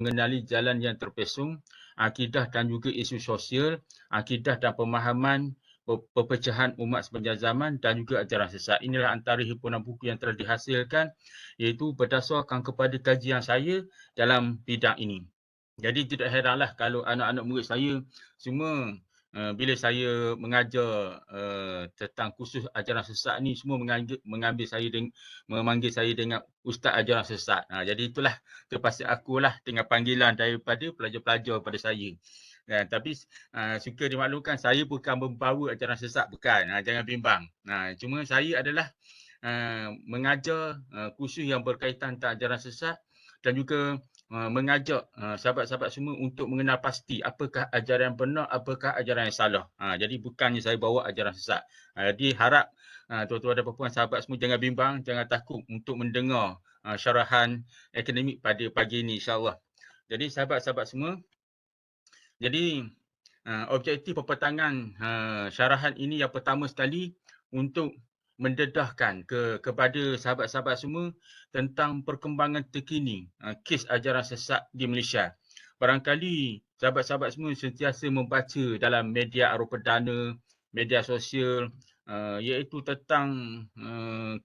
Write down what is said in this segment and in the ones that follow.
mengenali jalan yang terpesong, akidah dan juga isu sosial, akidah dan pemahaman perpecahan umat sepanjang zaman dan juga ajaran sesat. Inilah antara himpunan buku yang telah dihasilkan, iaitu berdasarkan kepada kajian saya dalam bidang ini. Jadi tidak heranlah kalau anak-anak murid saya semua bila saya mengajar tentang kursus ajaran sesat ni, semua memanggil saya dengan Ustaz Ajaran Sesat. Jadi itulah terpaksa akulah dengan panggilan daripada pelajar-pelajar pada saya. Tapi suka dimaklumkan saya bukan membawa ajaran sesat, bukan. Jangan bimbang. Cuma saya adalah mengajar kursus yang berkaitan tentang ajaran sesat dan juga mengajak sahabat-sahabat semua untuk mengenal pasti apakah ajaran yang benar, apakah ajaran yang salah. Jadi bukannya saya bawa ajaran sesat. Jadi harap tuan-tuan dan puan-puan sahabat semua jangan bimbang, jangan takut untuk mendengar syarahan akademik pada pagi ini, insya-Allah. Jadi sahabat-sahabat semua, jadi objektif pepetangan syarahan ini yang pertama sekali untuk mendedahkan kepada sahabat-sahabat semua tentang perkembangan terkini kes ajaran sesat di Malaysia. Barangkali sahabat-sahabat semua sentiasa membaca dalam media arus perdana, media sosial, iaitu tentang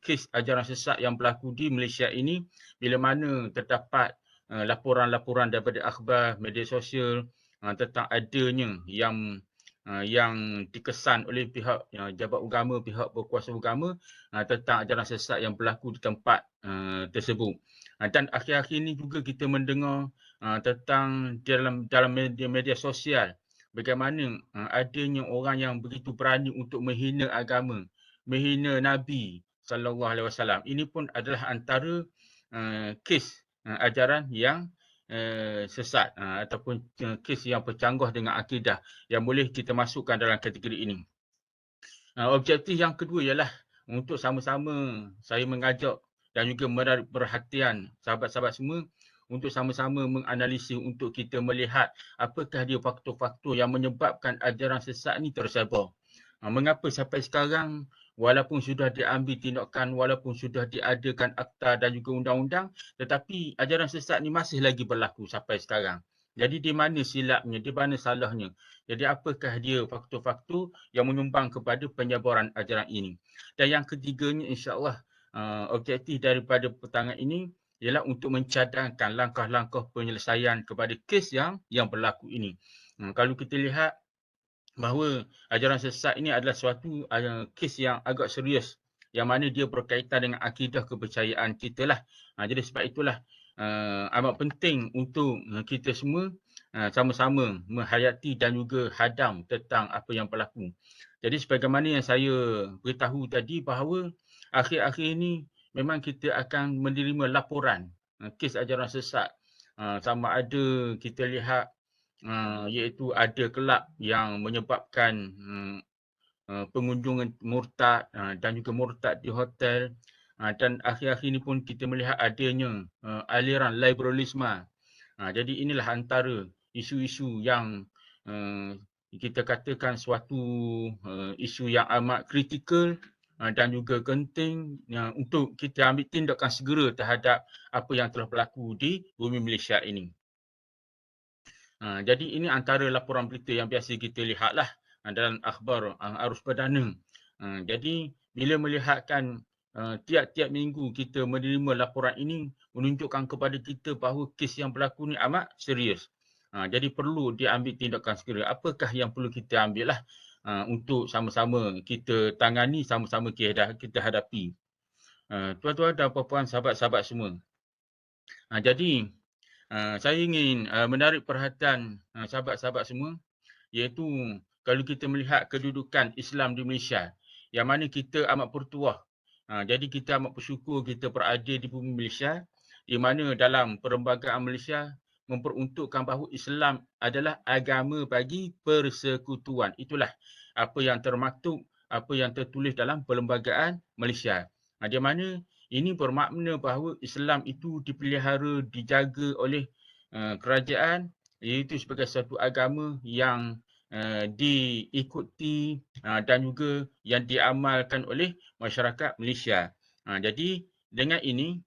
kes ajaran sesat yang berlaku di Malaysia ini, bila mana terdapat laporan-laporan daripada akhbar, media sosial tentang adanya yang dikesan oleh pihak jabat agama, pihak berkuasa agama tentang ajaran sesat yang berlaku di tempat tersebut. Dan akhir-akhir ini juga kita mendengar tentang dalam media sosial bagaimana adanya orang yang begitu berani untuk menghina agama, menghina Nabi SAW. Ini pun adalah antara kes ajaran yang sesat ataupun kes yang bercanggah dengan akidah yang boleh kita masukkan dalam kategori ini. Objektif yang kedua ialah untuk sama-sama saya mengajak dan juga menarik perhatian sahabat-sahabat semua untuk sama-sama menganalisis, untuk kita melihat apakah dia faktor-faktor yang menyebabkan ajaran sesat ini tersebar. Mengapa sampai sekarang walaupun sudah diambil tindakan, walaupun sudah diadakan akta dan juga undang-undang, tetapi ajaran sesat ni masih lagi berlaku sampai sekarang. Jadi di mana silapnya, di mana salahnya? Jadi apakah dia faktor-faktor yang menyumbang kepada penyebaran ajaran ini? Dan yang ketiganya, insya-Allah objektif daripada petangan ini ialah untuk mencadangkan langkah-langkah penyelesaian kepada kes yang berlaku ini. Kalau kita lihat bahawa ajaran sesat ini adalah suatu kes yang agak serius yang mana dia berkaitan dengan akidah kepercayaan kita lah. Jadi sebab itulah amat penting untuk kita semua sama-sama menghayati dan juga hadam tentang apa yang berlaku. Jadi sebagaimana yang saya beritahu tadi bahawa akhir-akhir ini memang kita akan menerima laporan kes ajaran sesat. Sama ada kita lihat iaitu ada kelab yang menyebabkan pengunjung murtad dan juga murtad di hotel, dan akhir-akhir ini pun kita melihat adanya aliran liberalisme. Jadi inilah antara isu-isu yang kita katakan suatu isu yang amat kritikal dan juga penting untuk kita ambil tindakan segera terhadap apa yang telah berlaku di bumi Malaysia ini. Jadi ini antara laporan berita yang biasa kita lihatlah dalam akhbar arus perdana. Jadi bila melihatkan tiap-tiap minggu kita menerima laporan ini menunjukkan kepada kita bahawa kes yang berlaku ni amat serius. Jadi perlu diambil tindakan segera. Apakah yang perlu kita ambil lah untuk sama-sama kita tangani, sama-sama kita hadapi. Tuan-tuan dan puan-puan, sahabat-sahabat semua. Jadi saya ingin menarik perhatian sahabat-sahabat semua, iaitu kalau kita melihat kedudukan Islam di Malaysia, yang mana kita amat bertuah. Jadi kita amat bersyukur kita berada di bumi Malaysia, di mana dalam perlembagaan Malaysia memperuntukkan bahawa Islam adalah agama bagi persekutuan. Itulah apa yang termaktub, apa yang tertulis dalam perlembagaan Malaysia. Di mana ini bermakna bahawa Islam itu dipelihara, dijaga oleh kerajaan, iaitu sebagai satu agama yang diikuti dan juga yang diamalkan oleh masyarakat Malaysia. Jadi dengan ini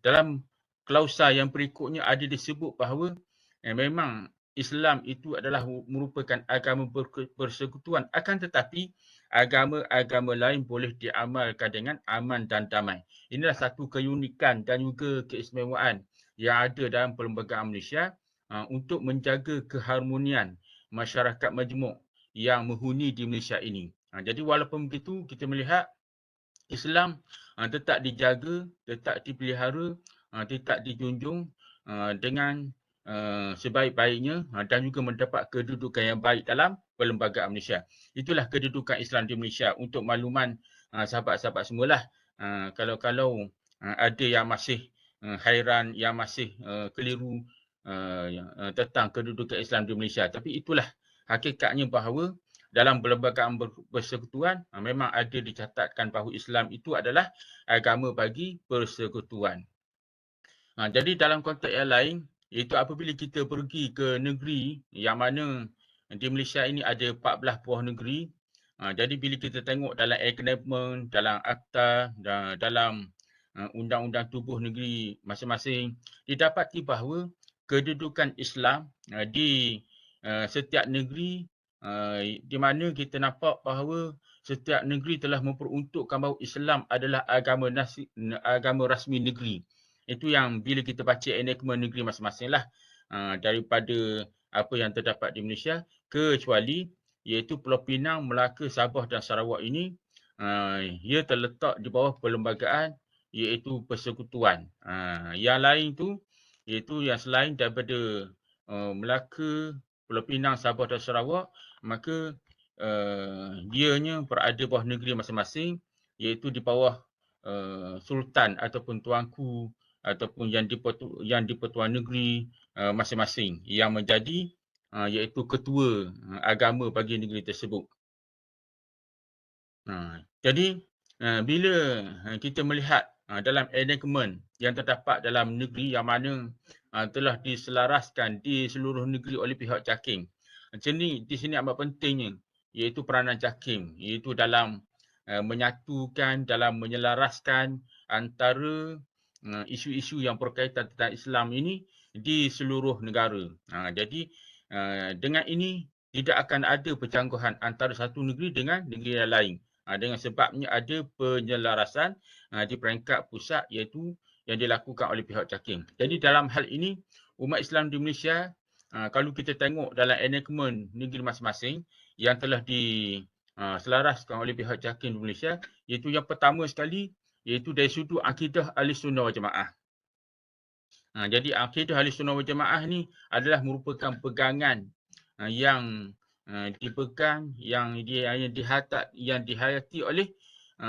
dalam klausa yang berikutnya ada disebut bahawa memang Islam itu adalah merupakan agama persekutuan, akan tetapi agama-agama lain boleh diamalkan dengan aman dan damai. Inilah satu keunikan dan juga keistimewaan yang ada dalam Perlembagaan Malaysia untuk menjaga keharmonian masyarakat majmuk yang menghuni di Malaysia ini. Jadi walaupun begitu, kita melihat Islam tetap dijaga, tetap dipelihara, tetap dijunjung dengan sebaik-baiknya dan juga mendapat kedudukan yang baik dalam Perlembagaan Malaysia. Itulah kedudukan Islam di Malaysia. Untuk makluman sahabat-sahabat semualah, kalau ada yang masih hairan, yang masih keliru tentang kedudukan Islam di Malaysia. Tapi itulah hakikatnya bahawa dalam perlembagaan persekutuan memang ada dicatatkan bahawa Islam itu adalah agama bagi persekutuan. Jadi dalam konteks yang lain, iaitu apabila kita pergi ke negeri yang mana di Malaysia ini ada 14 buah negeri. Jadi bila kita tengok dalam agreement, dalam akta, dalam undang-undang tubuh negeri masing-masing, didapati bahawa kedudukan Islam di setiap negeri, di mana kita nampak bahawa setiap negeri telah memperuntukkan bahawa Islam adalah agama rasmi negeri. Itu yang bila kita baca enactment negeri masing-masing lah, daripada apa yang terdapat di Malaysia, kecuali iaitu Pulau Pinang, Melaka, Sabah dan Sarawak ini, ia terletak di bawah perlembagaan iaitu persekutuan. Yang lain tu iaitu yang selain daripada Melaka, Pulau Pinang, Sabah dan Sarawak, maka dianya berada bawah negeri masing-masing, iaitu di bawah sultan ataupun tuanku ataupun yang di-Pertuan Negeri masing-masing yang menjadi iaitu ketua agama bagi negeri tersebut. Jadi bila kita melihat dalam enactment yang terdapat dalam negeri yang mana telah diselaraskan di seluruh negeri oleh pihak JAKIM. Di sini amat pentingnya iaitu peranan JAKIM, iaitu dalam menyatukan, dalam menyelaraskan antara isu-isu yang berkaitan tentang Islam ini di seluruh negara. Jadi dengan ini tidak akan ada percanggahan antara satu negeri dengan negeri yang lain. Dengan sebabnya ada penyelarasan di peringkat pusat iaitu yang dilakukan oleh pihak JAKIM. Jadi dalam hal ini umat Islam di Malaysia, kalau kita tengok dalam enactment negeri masing-masing yang telah diselaraskan oleh pihak JAKIM di Malaysia, iaitu yang pertama sekali iaitu dari sudut akidah Ahlussunnah wal Jamaah. Jadi akidah Ahlussunnah wal Jamaah ni adalah merupakan pegangan yang dipegang, yang dihayati oleh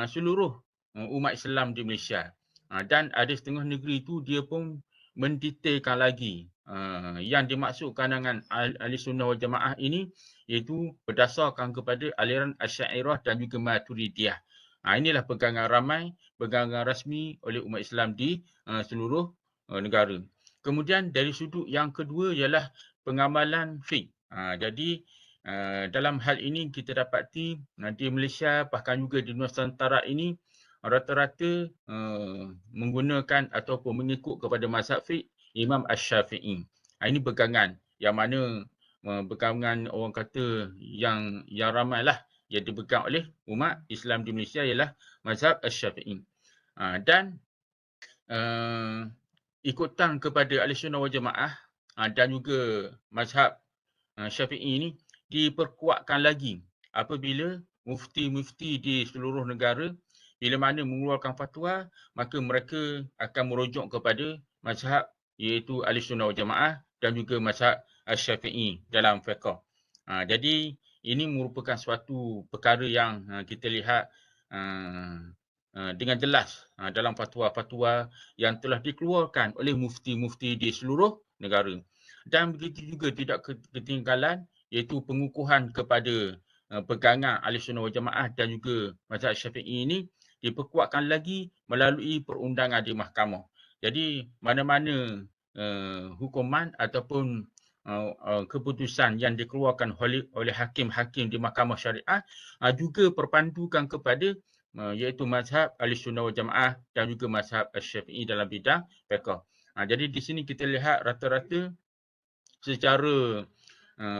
seluruh umat Islam di Malaysia. Dan ada setengah negeri itu dia pun mendetailkan lagi yang dimaksudkan dengan Ahlussunnah wal Jamaah ini iaitu berdasarkan kepada aliran Asy'ariyah dan juga Maturidiyah. Inilah pegangan ramai, pegangan rasmi oleh umat Islam di seluruh negara. Kemudian dari sudut yang kedua ialah pengamalan fiqh. Jadi dalam hal ini kita dapati di Malaysia bahkan juga di Nusantara ini rata-rata menggunakan ataupun mengikut kepada mazhab fiqh Imam Asy-Syafi'i. Ini pegangan yang mana pegangan orang kata yang ramailah yang dipegang oleh umat Islam di Malaysia ialah mazhab Asy-Syafi'i. Dan ikutan kepada Ahlussunnah wal Jamaah dan juga mazhab Syafi'i ini diperkuatkan lagi apabila mufti-mufti di seluruh negara bila mana mengeluarkan fatwa, maka mereka akan merujuk kepada mazhab iaitu Ahlussunnah wal Jamaah dan juga mazhab Syafi'i dalam fiqh. Jadi ini merupakan suatu perkara yang kita lihat dengan jelas dalam fatwa-fatwa yang telah dikeluarkan oleh mufti-mufti di seluruh negara. Dan begitu juga tidak ketinggalan iaitu pengukuhan kepada pegangan Ahlussunnah wal Jamaah dan juga mazhab Syafi'i ini diperkuatkan lagi melalui perundangan di mahkamah. Jadi mana-mana hukuman ataupun keputusan yang dikeluarkan oleh hakim-hakim di mahkamah syariah juga berpandukan kepada iaitu mazhab Ahlussunnah wal Jamaah dan juga mazhab Syafi'i dalam bidang fiqh. Jadi di sini kita lihat rata-rata secara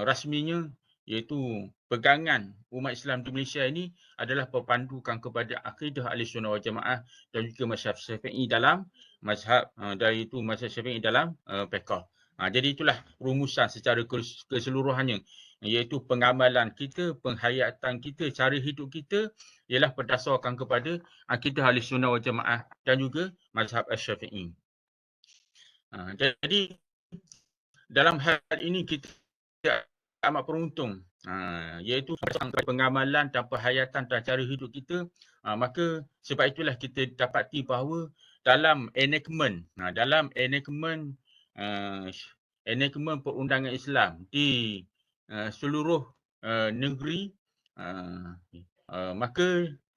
rasminya iaitu pegangan umat Islam di Malaysia ini adalah berpandukan kepada akidah Ahlussunnah wal Jamaah dan juga mazhab Syafi'i dalam mazhab dan itu mazhab Syafi'i dalam fiqh. Jadi itulah rumusan secara keseluruhannya, iaitu pengamalan kita, penghayatan kita, cara hidup kita ialah berdasarkan kepada akidah Ahlussunnah wal Jamaah dan juga mazhab Syafi'i. Jadi dalam hal ini kita amat beruntung, iaitu pengamalan dan penghayatan dan cara hidup kita. Maka sebab itulah kita dapati bahawa dalam enactment perundangan Islam di seluruh negeri, maka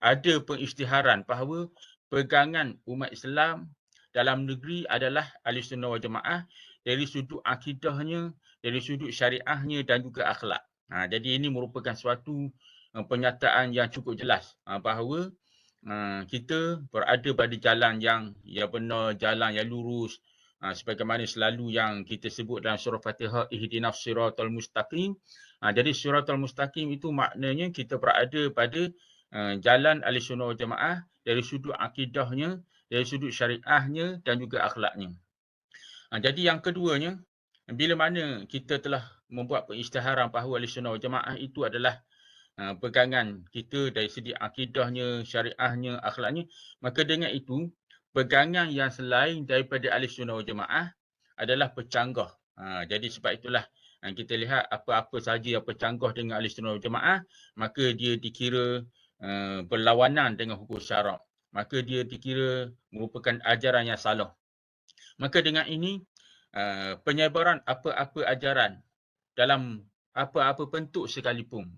ada pengisytiharan bahawa pegangan umat Islam dalam negeri adalah Ahlussunnah wal Jamaah dari sudut akidahnya, dari sudut syariahnya dan juga akhlak. Jadi ini merupakan suatu penyataan yang cukup jelas bahawa kita berada pada jalan yang benar, jalan yang lurus, sebagaimana selalu yang kita sebut dalam surah Fatihah, ihdinas siratal mustaqim. Jadi siratal mustaqim itu maknanya kita berada pada jalan Ahlussunnah wal Jamaah dari sudut akidahnya, dari sudut syariahnya dan juga akhlaknya. Jadi yang keduanya, bila mana kita telah membuat pengisytiharan bahawa Ahlussunnah wal Jamaah itu adalah pegangan kita dari segi akidahnya, syariahnya, akhlaknya, maka dengan itu pegangan yang selain daripada Ahlussunnah wal Jamaah adalah bercanggah. Jadi sebab itulah kita lihat apa-apa saja yang bercanggah dengan Ahlussunnah wal Jamaah, maka dia dikira berlawanan dengan hukum syarak. Maka dia dikira merupakan ajaran yang salah. Maka dengan ini penyebaran apa-apa ajaran dalam apa-apa bentuk sekalipun,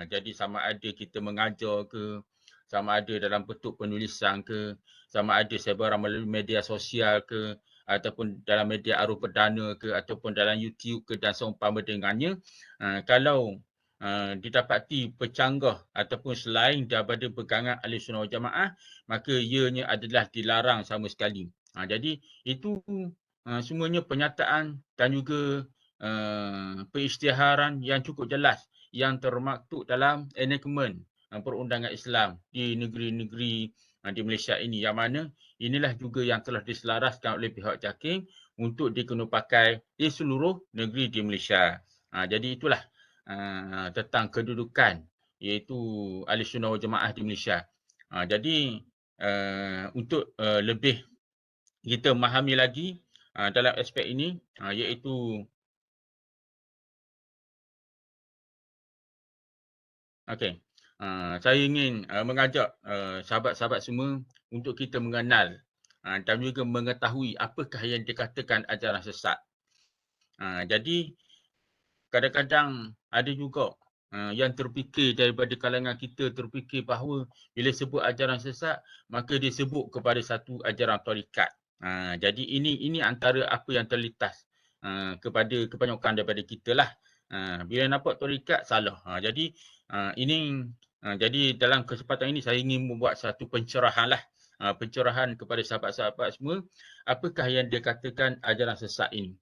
jadi sama ada kita mengajar ke, sama ada dalam bentuk penulisan ke, sama ada sebaran melalui media sosial ke, ataupun dalam media arus perdana ke, ataupun dalam YouTube ke dan seumpama dengannya, kalau didapati bercanggah ataupun selain daripada pegangan Ahlussunnah wal Jamaah, maka ianya adalah dilarang sama sekali. Jadi itu semuanya penyataan dan juga pengisytiharan yang cukup jelas yang termaktub dalam enactment perundangan Islam di negeri-negeri di Malaysia ini, yang mana inilah juga yang telah diselaraskan oleh pihak JAKIM untuk dikena pakai di seluruh negeri di Malaysia. Jadi itulah tentang kedudukan iaitu Ahlussunnah wal Jamaah di Malaysia. Jadi untuk lebih kita memahami lagi dalam aspek ini, iaitu saya ingin mengajak sahabat-sahabat semua untuk kita mengenal dan juga mengetahui apakah yang dikatakan ajaran sesat. Jadi kadang-kadang ada juga yang terfikir daripada kalangan kita terfikir bahawa bila sebut ajaran sesat maka disebut kepada satu ajaran tarikat. Jadi ini antara apa yang terlintas kepada kebanyakan daripada kita lah. Bila nampak tarikat salah. Jadi jadi dalam kesempatan ini saya ingin membuat satu pencerahan lah. Pencerahan kepada sahabat-sahabat semua. Apakah yang dikatakan ajaran sesat ini.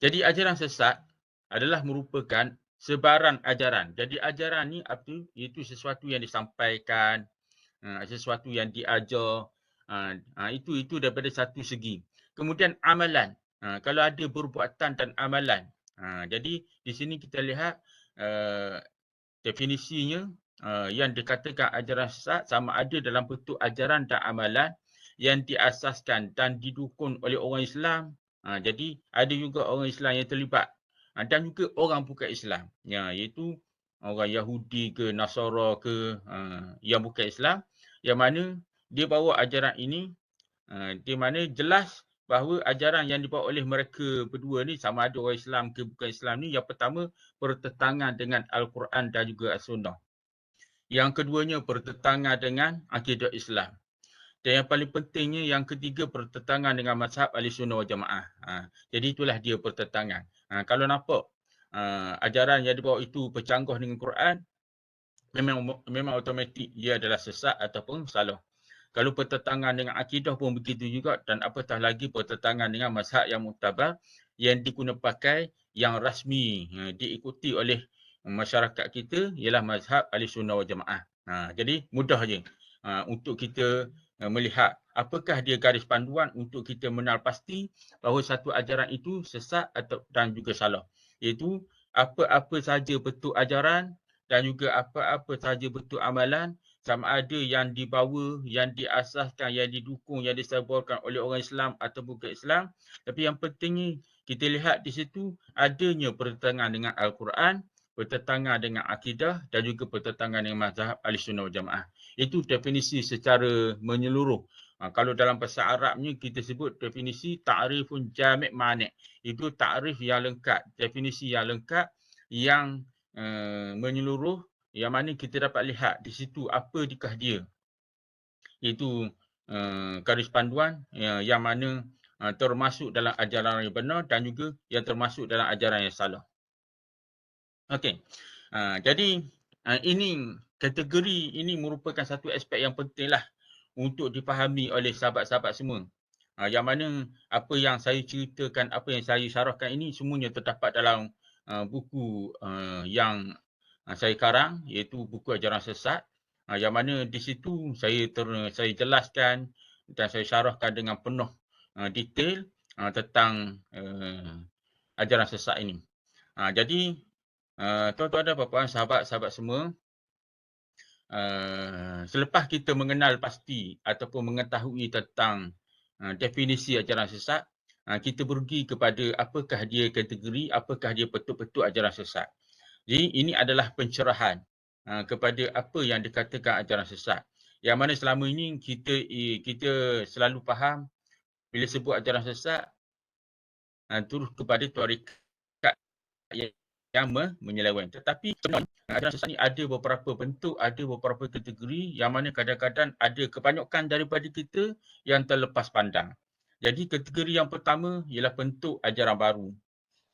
Jadi ajaran sesat adalah merupakan sebaran ajaran. Jadi ajaran ni apa? Itu sesuatu yang disampaikan, sesuatu yang diajar. Itu daripada satu segi. Kemudian amalan. Kalau ada perbuatan dan amalan. Jadi di sini kita lihat definisinya yang dikatakan ajaran sesat sama ada dalam bentuk ajaran dan amalan yang diasaskan dan didukung oleh orang Islam. Jadi ada juga orang Islam yang terlibat dan juga orang bukan Islam, iaitu orang Yahudi ke Nasara ke yang bukan Islam, yang mana dia bawa ajaran ini, di mana jelas bahawa ajaran yang dibawa oleh mereka berdua ni sama ada orang Islam ke bukan Islam ni, yang pertama bertentangan dengan Al-Quran dan juga As-Sunnah. Yang keduanya bertentangan dengan akidah Islam. Dan yang paling pentingnya yang ketiga bertentangan dengan mazhab Ahlussunnah wal Jamaah. Jadi itulah dia pertentangan. Kalau nampak ajaran yang dibawa itu bercanggah dengan Quran, memang automatik dia adalah sesat ataupun salah. Kalau bertentangan dengan akidah pun begitu juga, dan apatah lagi bertentangan dengan mazhab yang muktabar yang diguna pakai yang rasmi diikuti oleh masyarakat kita ialah mazhab Ahlussunnah wal Jamaah. Jadi mudah je untuk kita melihat apakah dia garis panduan untuk kita mengenal pasti bahawa satu ajaran itu sesat atau dan juga salah. Iaitu apa-apa saja bentuk ajaran dan juga apa-apa saja bentuk amalan, sama ada yang dibawa, yang diasaskan, yang didukung, yang disebarkan oleh orang Islam atau bukan Islam. Tapi yang pentingnya kita lihat di situ adanya pertentangan dengan Al-Quran, pertentangan dengan akidah dan juga pertentangan dengan mazhab Ahlussunnah wal Jamaah. Itu definisi secara menyeluruh. Kalau dalam bahasa Arabnya kita sebut definisi ta'rifun jami' mani'. Itu ta'rif yang lengkap, definisi yang lengkap yang menyeluruh, yang mana kita dapat lihat di situ apa dikah dia. Iaitu garis panduan yang mana termasuk dalam ajaran yang benar dan juga yang termasuk dalam ajaran yang salah. Okey. Jadi ini kategori ini merupakan satu aspek yang pentinglah untuk dipahami oleh sahabat-sahabat semua. Yang mana apa yang saya ceritakan, apa yang saya syarahkan ini semuanya terdapat dalam buku yang saya karang, iaitu buku Ajaran Sesat, yang mana di situ saya jelaskan dan saya syarahkan dengan penuh detail tentang ajaran sesat ini. Jadi tuan-tuan dan puan-puan, sahabat-sahabat semua, selepas kita mengenal pasti ataupun mengetahui tentang definisi ajaran sesat, kita pergi kepada apakah dia kategori, apakah dia betul-betul ajaran sesat. Jadi ini adalah pencerahan kepada apa yang dikatakan ajaran sesat. Yang mana selama ini kita selalu faham bila sebut ajaran sesat terus kepada tarikat yang menyeleweng. Tetapi sebenarnya ajaran sesat ini ada beberapa bentuk, ada beberapa kategori yang mana kadang-kadang ada kebanyakan daripada kita yang terlepas pandang. Jadi kategori yang pertama ialah bentuk ajaran baru.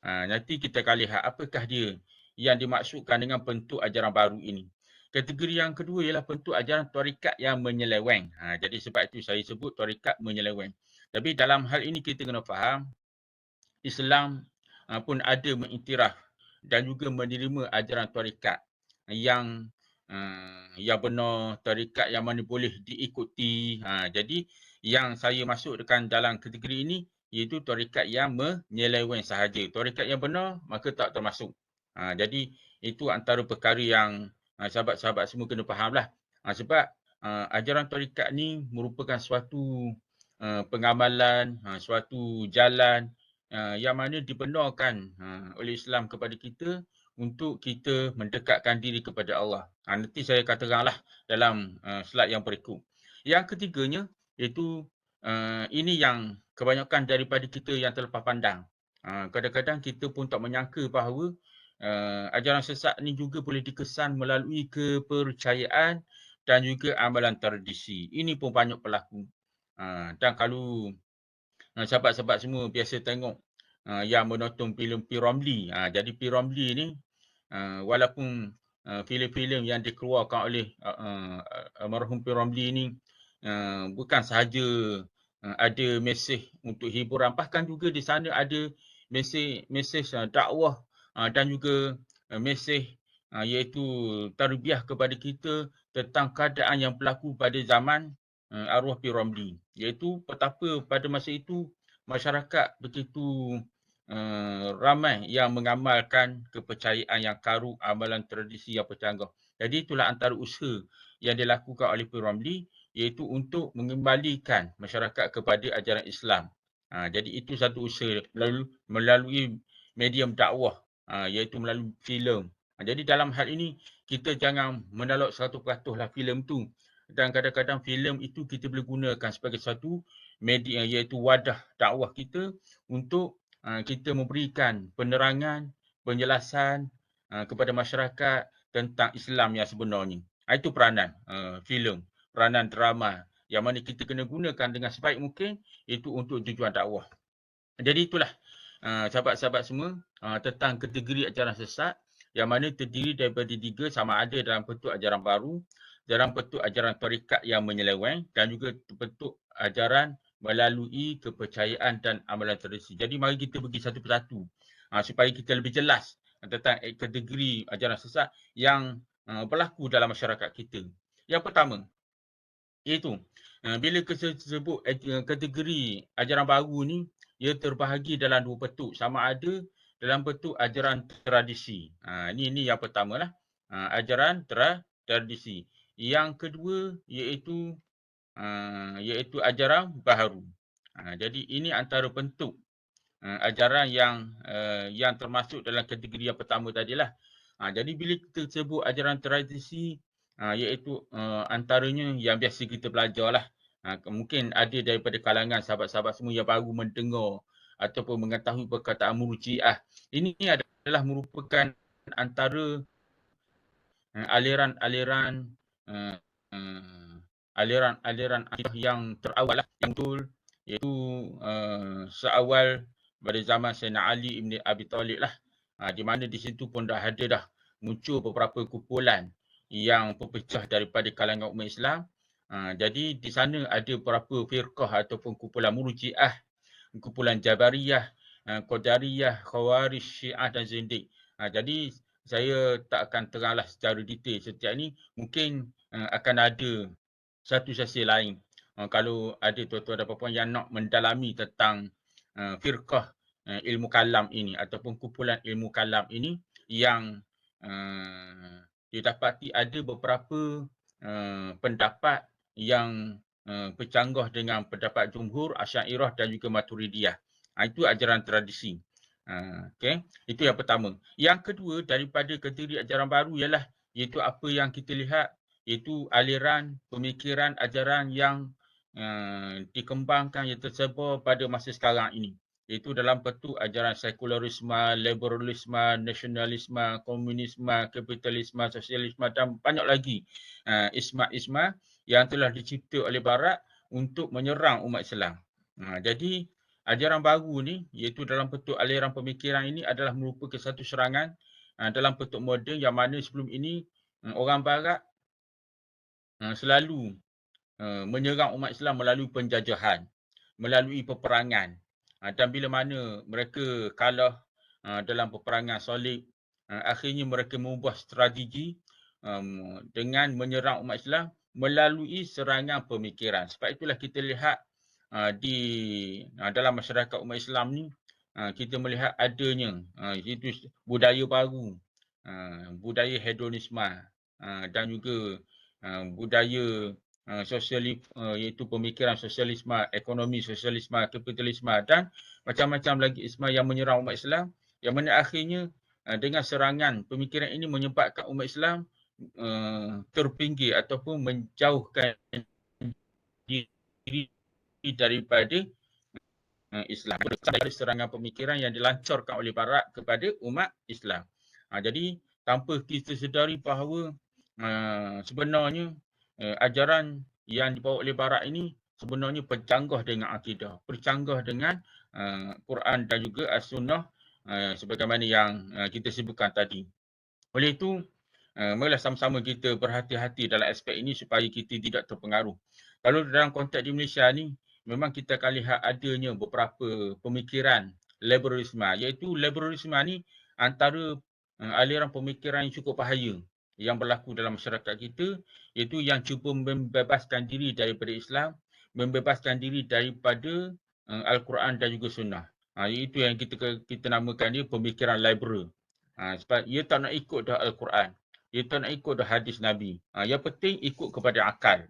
Nanti kita akan lihat apakah dia yang dimaksudkan dengan bentuk ajaran baru ini. Kategori yang kedua ialah bentuk ajaran tarikat yang menyeleweng. Jadi sebab itu saya sebut tarikat menyeleweng. Tapi dalam hal ini kita kena faham, Islam pun ada mengiktiraf dan juga menerima ajaran tarikat yang benar, tarikat yang mana boleh diikuti. Jadi yang saya masukkan dalam kategori ini iaitu tarikat yang menyeleweng sahaja. Tarikat yang benar maka tak termasuk. Jadi itu antara perkara yang sahabat-sahabat semua kena fahamlah. Sebab ajaran tarikat ni merupakan suatu pengamalan, suatu jalan yang mana dibenarkan oleh Islam kepada kita untuk kita mendekatkan diri kepada Allah. Nanti saya katakanlah dalam slide yang berikut. Yang ketiganya iaitu ini yang kebanyakan daripada kita yang terlepas pandang. Kadang-kadang kita pun tak menyangka bahawa ajaran sesat ni juga boleh dikesan melalui kepercayaan dan juga amalan tradisi. Ini pun banyak berlaku. Dan kalau sahabat-sahabat semua biasa tengok yang menonton filem P. Ramlee. Jadi P. Ramlee ni walaupun filem-filem yang dikeluarkan oleh almarhum P. Ramlee ni bukan sahaja ada mesej untuk hiburan, bahkan juga di sana ada mesej dakwah dan juga mesej iaitu tarbiyah kepada kita tentang keadaan yang berlaku pada zaman arwah P. Ramlee, iaitu betapa pada masa itu masyarakat begitu ramai yang mengamalkan kepercayaan yang karut, amalan tradisi yang bercanggah. Jadi itulah antara usaha yang dilakukan oleh P. Ramlee, iaitu untuk mengembalikan masyarakat kepada ajaran Islam. Jadi itu satu usaha melalui medium dakwah, iaitu melalui filem. Jadi dalam hal ini kita jangan menolak 100% lah filem tu. Dan kadang-kadang filem itu kita boleh gunakan sebagai satu media, iaitu wadah dakwah kita untuk kita memberikan penerangan, penjelasan kepada masyarakat tentang Islam yang sebenarnya. Itu peranan filem, peranan drama yang mana kita kena gunakan dengan sebaik mungkin itu untuk tujuan dakwah. Jadi itulah sahabat-sahabat semua tentang kategori ajaran sesat yang mana terdiri daripada 3, sama ada dalam bentuk ajaran baru, dalam bentuk ajaran tarikat yang menyeleweng dan juga bentuk ajaran melalui kepercayaan dan amalan tradisi. Jadi mari kita pergi satu persatu supaya kita lebih jelas tentang kategori ajaran sesat yang berlaku dalam masyarakat kita. Yang pertama, iaitu bila kita sebut kategori ajaran baru ni, ia terbahagi dalam dua bentuk. Sama ada dalam bentuk ajaran tradisi. Ini yang pertama lah. Ajaran tradisi. Yang kedua iaitu ajaran baharu. Jadi ini antara bentuk ajaran yang termasuk dalam kategori yang pertama tadilah. Jadi bila kita sebut ajaran tradisi, iaitu antaranya yang biasa kita belajar lah. Mungkin ada daripada kalangan sahabat-sahabat semua yang baru mendengar ataupun mengetahui perkataan Murji'ah. Ini adalah merupakan antara aliran-aliran akidah yang terawal lah, yang betul, iaitu seawal pada zaman Sayyidina Ali ibn Abi Talib lah. Di mana di situ pun dah ada dah muncul beberapa kumpulan yang berpecah daripada kalangan umat Islam. Jadi di sana ada beberapa firqah ataupun kumpulan Murji'ah, kumpulan Jabariyah, Qadariyah, Khawarij, Syiah dan Zindiq. Jadi saya tak akan teranglah secara detail setiap ini. Mungkin akan ada satu sesi lain. Kalau ada tuan-tuan dan puan-puan yang nak mendalami tentang firqah ilmu kalam ini ataupun kumpulan ilmu kalam ini yang didapati ada beberapa pendapat yang bercanggah dengan pendapat jumhur, Asy'ariyah dan juga Maturidiyah. Itu ajaran tradisi. Okay. Itu yang pertama. Yang kedua daripada kategori ajaran baru ialah iaitu apa yang kita lihat iaitu aliran pemikiran ajaran yang dikembangkan yang tersebar pada masa sekarang ini. Iaitu dalam bentuk ajaran sekularisme, liberalisme, nasionalisme, komunisme, kapitalisme, sosialisme dan banyak lagi isma-isma yang telah dicipta oleh Barat untuk menyerang umat Islam. Jadi ajaran baru ni iaitu dalam bentuk aliran pemikiran ini adalah merupakan satu serangan dalam bentuk moden yang mana sebelum ini orang Barat selalu menyerang umat Islam melalui penjajahan, melalui peperangan. Dan bila mana mereka kalah dalam peperangan salib, akhirnya mereka mengubah strategi dengan menyerang umat Islam melalui serangan pemikiran. Sebab itulah kita lihat dalam masyarakat umat Islam ni, kita melihat adanya itu budaya baru, budaya hedonisme dan juga budaya iaitu pemikiran sosialisme, ekonomi sosialisme, kapitalisme dan macam-macam lagi isma yang menyerang umat Islam, yang mana akhirnya dengan serangan pemikiran ini menyebabkan umat Islam terpinggir ataupun menjauhkan diri daripada Islam. Dari serangan pemikiran yang dilancarkan oleh Barat kepada umat Islam. Jadi tanpa kita sedari bahawa sebenarnya ajaran yang dibawa oleh Barat ini sebenarnya bercanggah dengan akidah, bercanggah dengan Quran dan juga As-Sunnah sebagaimana yang kita sebutkan tadi. Oleh itu, marilah sama-sama kita berhati-hati dalam aspek ini supaya kita tidak terpengaruh. Kalau dalam konteks di Malaysia ni, memang kita akan lihat adanya beberapa pemikiran liberalisme, iaitu liberalisme ni antara aliran pemikiran yang cukup bahaya yang berlaku dalam masyarakat kita, iaitu yang cuba membebaskan diri daripada Islam, membebaskan diri daripada Al-Quran dan juga Sunnah. Itu yang kita namakan dia pemikiran liberal. Sebab ia tak nak ikut dah Al-Quran, ia tak nak ikut dah hadis Nabi. Yang penting ikut kepada akal.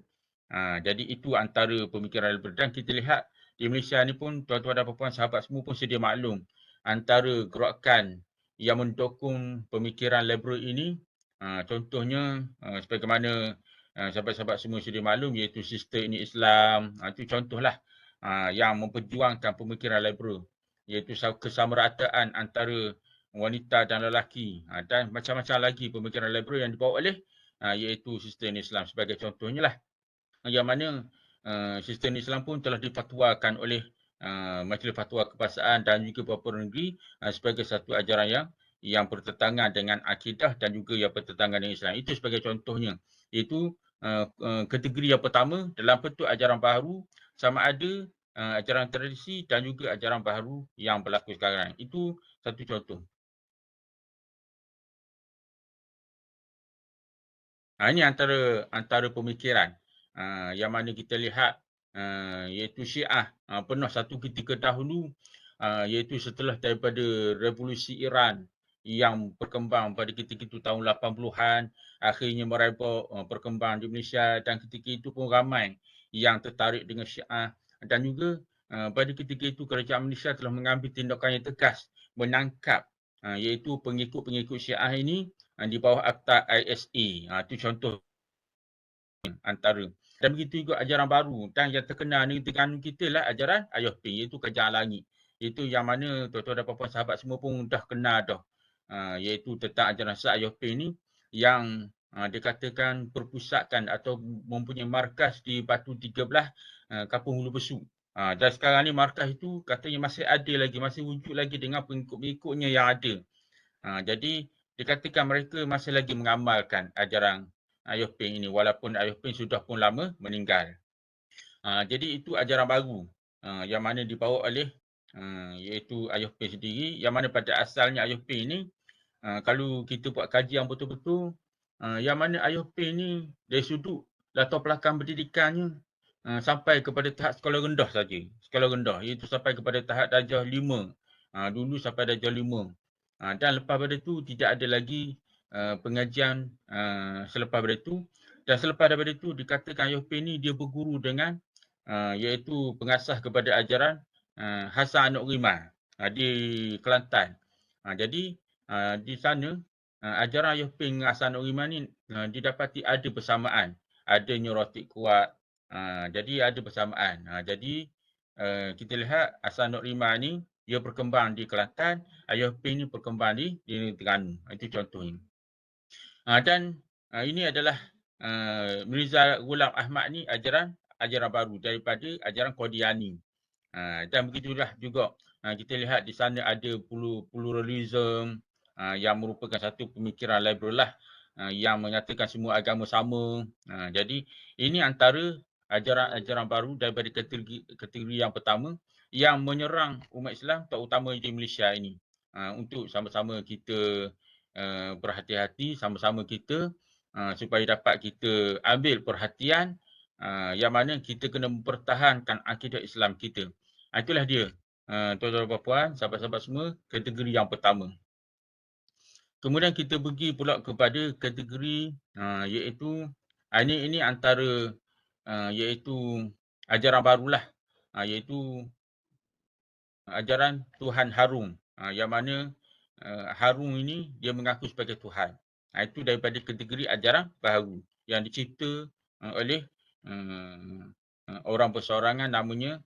Jadi itu antara pemikiran liberal. Dan kita lihat di Malaysia ni pun tuan-tuan dan puan-puan sahabat semua pun sedia maklum antara gerakan yang mendukung pemikiran liberal ini. Contohnya sebagaimana sahabat-sahabat semua sedia maklum iaitu Sistem Ini Islam. Itu contohlah yang memperjuangkan pemikiran liberal, iaitu kesamarataan antara wanita dan lelaki dan macam-macam lagi pemikiran liberal yang dibawa oleh iaitu Sistem Islam sebagai contohnya lah, yang mana Sistem Islam pun telah difatwakan oleh Majlis Fatwa Kebangsaan dan juga beberapa negeri sebagai satu ajaran yang bertentangan dengan akidah dan juga yang bertentangan dengan Islam. Itu sebagai contohnya, iaitu kategori yang pertama dalam bentuk ajaran baru, sama ada ajaran tradisi dan juga ajaran baru yang berlaku sekarang. Itu satu contoh. Ini antara pemikiran yang mana kita lihat iaitu Syiah pernah satu ketika dahulu iaitu setelah daripada revolusi Iran yang berkembang pada ketika itu tahun 80-an, akhirnya merebak berkembang di Malaysia, dan ketika itu pun ramai yang tertarik dengan Syiah, dan juga pada ketika itu kerajaan Malaysia telah mengambil tindakan yang tegas menangkap iaitu pengikut-pengikut Syiah ini di bawah Akta ISA. Itu contoh antara. Dan begitu juga ajaran baru dan yang terkenal di Terengganu kita lah ajaran Ayah Ping, iaitu Kerajaan Langit. Itu yang mana tuan-tuan dan puan-puan sahabat semua pun dah kenal dah. Iaitu tentang ajaran sesat Ayah Ping ni yang dikatakan berpusatkan atau mempunyai markas di Batu 13 Kampung Hulu Besu. Dan sekarang ni markas itu katanya masih ada lagi, masih wujud lagi dengan pengikut-pengikutnya yang ada. Jadi dikatakan mereka masih lagi mengamalkan ajaran Ayah Ping ini walaupun Ayah Ping sudah pun lama meninggal. Jadi itu ajaran baru yang mana dibawa oleh iaitu Ayah Ping sendiri, yang mana pada asalnya Ayah Ping ini kalau kita buat kajian betul-betul yang mana Ayah Ping ni dari sudut latar belakang pendidikannya sampai kepada tahap sekolah rendah saja. Sekolah rendah iaitu sampai kepada tahap darjah 5. Dulu sampai darjah 5. Dan lepas pada itu tidak ada lagi pengajian selepas pada itu. Dan selepas daripada itu dikatakan Ayah Ping ni dia berguru dengan iaitu pengasas kepada ajaran Hasan Anak Riman di Kelantan. Jadi di sana ajaran Ayah Ping dengan Hasan Anak Riman ni didapati ada persamaan. Adanya rotik kuat. Jadi ada persamaan. Jadi kita lihat Hasan Anak Riman ni dia berkembang di Kelantan, Ayah Ping ni berkembang di Terengganu. Itu contohnya. Dan ini adalah Mirza Ghulam Ahmad ni ajaran baru daripada ajaran Qadiani. Dan begitulah juga kita lihat di sana ada pluralism yang merupakan satu pemikiran liberal lah yang menyatakan semua agama sama. Jadi ini antara ajaran baru daripada kategori yang pertama yang menyerang umat Islam terutama di Malaysia ini. Untuk sama-sama kita berhati-hati, sama-sama kita supaya dapat kita ambil perhatian yang mana kita kena mempertahankan akidah Islam kita. Itulah dia tuan-tuan dan puan, sahabat-sahabat semua, kategori yang pertama. Kemudian kita pergi pula kepada kategori iaitu ini antara iaitu ajaran barulah iaitu ajaran Tuhan Harun yang mana Harun ini dia mengaku sebagai Tuhan. Itu daripada kategori ajaran baru yang dicipta oleh orang berseorangan namanya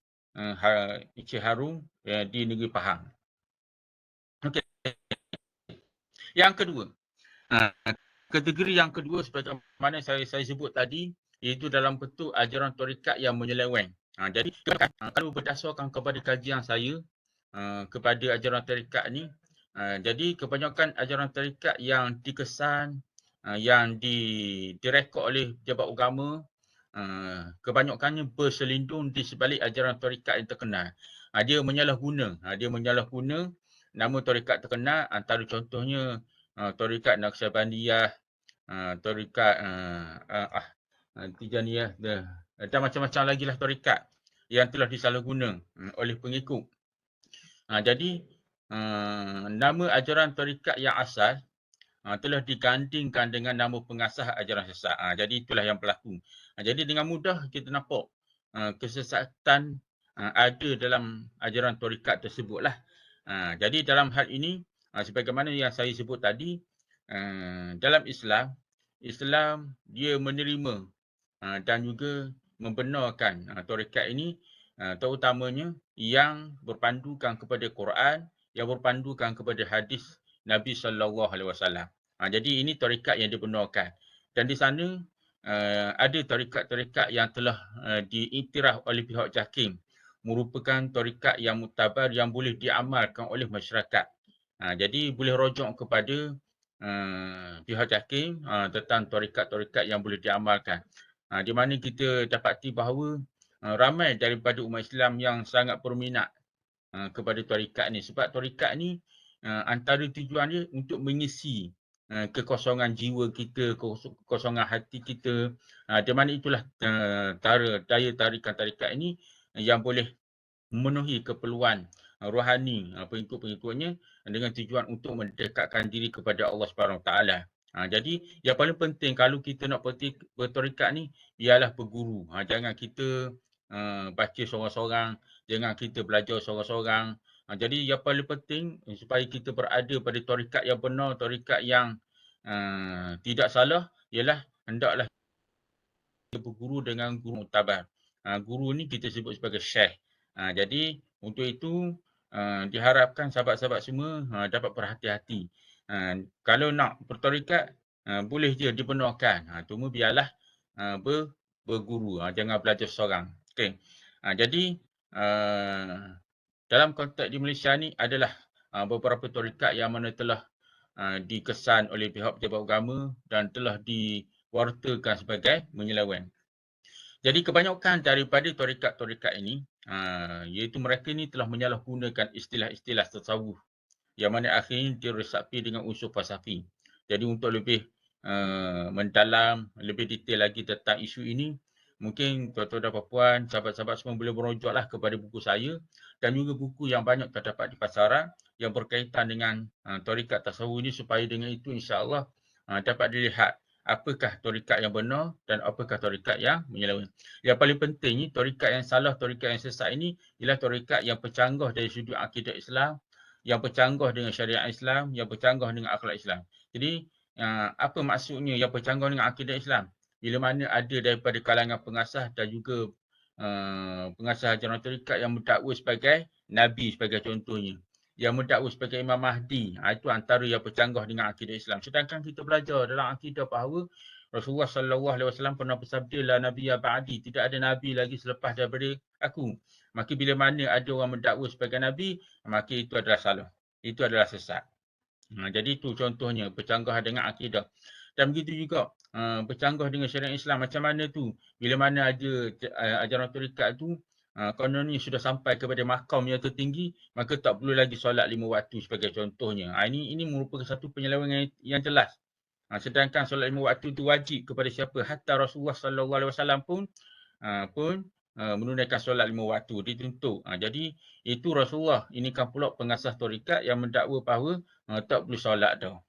Encik Harun di negeri Pahang. Okey. Yang kedua, kategori yang kedua sebagaimana saya sebut tadi, iaitu dalam bentuk ajaran tarikat yang menyeleweng. Jadi kalau berdasarkan kepada kajian saya kepada ajaran tarikat ni, jadi kebanyakan ajaran tarikat yang dikesan, yang direkod oleh pejabat agama, kebanyakannya berselindung di sebalik ajaran tarikat yang terkenal. Dia menyalahguna nama tarikat terkenal, antara contohnya tarikat Naqsyabandiyah, tarikat Tijaniyah dan macam-macam lagi lah tarikat yang telah disalahguna oleh pengikut. Jadi nama ajaran tarikat yang asal telah digandingkan dengan nama pengasas ajaran sesat. Jadi itulah yang berlaku. Jadi dengan mudah kita nampak kesesatan ada dalam ajaran tarikat tersebutlah. Jadi dalam hal ini sebagaimana yang saya sebut tadi, dalam Islam dia menerima dan juga membenarkan tarikat ini terutamanya yang berpandukan kepada Quran, yang berpandukan kepada hadis Nabi SAW. Jadi ini tarikat yang dibenarkan. Dan di sana ada tarikat-tarikat yang telah diiktiraf oleh pihak JAKIM, merupakan tarikat yang muktabar yang boleh diamalkan oleh masyarakat. Jadi boleh rujuk kepada pihak hakim tentang tarikat-tarikat yang boleh diamalkan. Di mana kita dapati bahawa ramai daripada umat Islam yang sangat berminat kepada tarikat ni. Sebab tarikat ni antara tujuan dia untuk mengisi kekosongan jiwa kita, kekosongan hati kita. Di mana itulah daya tarikan tarikat ini yang boleh memenuhi keperluan rohani pengikut-pengikutnya dengan tujuan untuk mendekatkan diri kepada Allah Subhanahu Taala. Jadi yang paling penting kalau kita nak bertarikat ni ialah berguru. Jangan kita baca seorang-seorang, jangan kita belajar seorang-seorang. Jadi yang paling penting supaya kita berada pada tarikat yang benar, tarikat yang tidak salah ialah hendaklah kita berguru dengan guru muktabar. Guru ni kita sebut sebagai syekh. Jadi untuk itu diharapkan sahabat-sahabat semua dapat berhati-hati. Kalau nak bertarikat boleh je dibenarkan. Cuma biarlah berguru, jangan belajar seorang. Okey. Jadi dalam konteks di Malaysia ni adalah beberapa tarikat yang mana telah dikesan oleh pihak pejabat agama dan telah diwartakan sebagai menyeleweng. Jadi kebanyakan daripada tarikat-tarikat ini iaitu mereka ni telah menyalahgunakan istilah-istilah tasawuf yang mana akhirnya diresapi dengan unsur falsafi. Jadi untuk lebih mendalam, lebih detail lagi tentang isu ini, mungkin tuan-tuan dan puan, sahabat-sahabat semua boleh merujuklah kepada buku saya dan juga buku yang banyak terdapat di pasaran yang berkaitan dengan tarikat tasawuf ini supaya dengan itu insya-Allah dapat dilihat apakah tarikat yang benar dan apakah tarikat yang menyeleweng. Yang paling penting ni tarikat yang salah, tarikat yang sesat ini ialah tarikat yang bercanggah dari sudut akidah Islam, yang bercanggah dengan syariat Islam, yang bercanggah dengan akhlak Islam. Jadi apa maksudnya yang bercanggah dengan akidah Islam? Bila mana ada daripada kalangan pengasas dan juga pengasas ajaran tarikat yang mendakwa sebagai Nabi sebagai contohnya. Yang mendakwa sebagai Imam Mahdi. Itu antara yang bercanggah dengan akidah Islam. Sedangkan kita belajar dalam akidah bahawa Rasulullah SAW pernah bersabda, la nabiyya ba'di, tidak ada nabi lagi selepas daripada aku. Maka bila mana ada orang mendakwa sebagai nabi, maka itu adalah salah. Itu adalah sesat. Jadi itu contohnya bercanggah dengan akidah. Dan begitu juga bercanggah dengan syariat Islam. Macam mana tu? Bila mana ada ajaran tarikat tu kononnya sudah sampai kepada makam yang tertinggi, maka tak perlu lagi solat 5 waktu sebagai contohnya. Ini merupakan satu penyelewengan yang jelas. Sedangkan solat 5 waktu itu wajib kepada siapa? Hatta Rasulullah SAW pun menunaikan solat 5 waktu, dituntut. Jadi itu Rasulullah. Ini kan pula pengasas tarikat yang mendakwa bahawa tak perlu solat dah.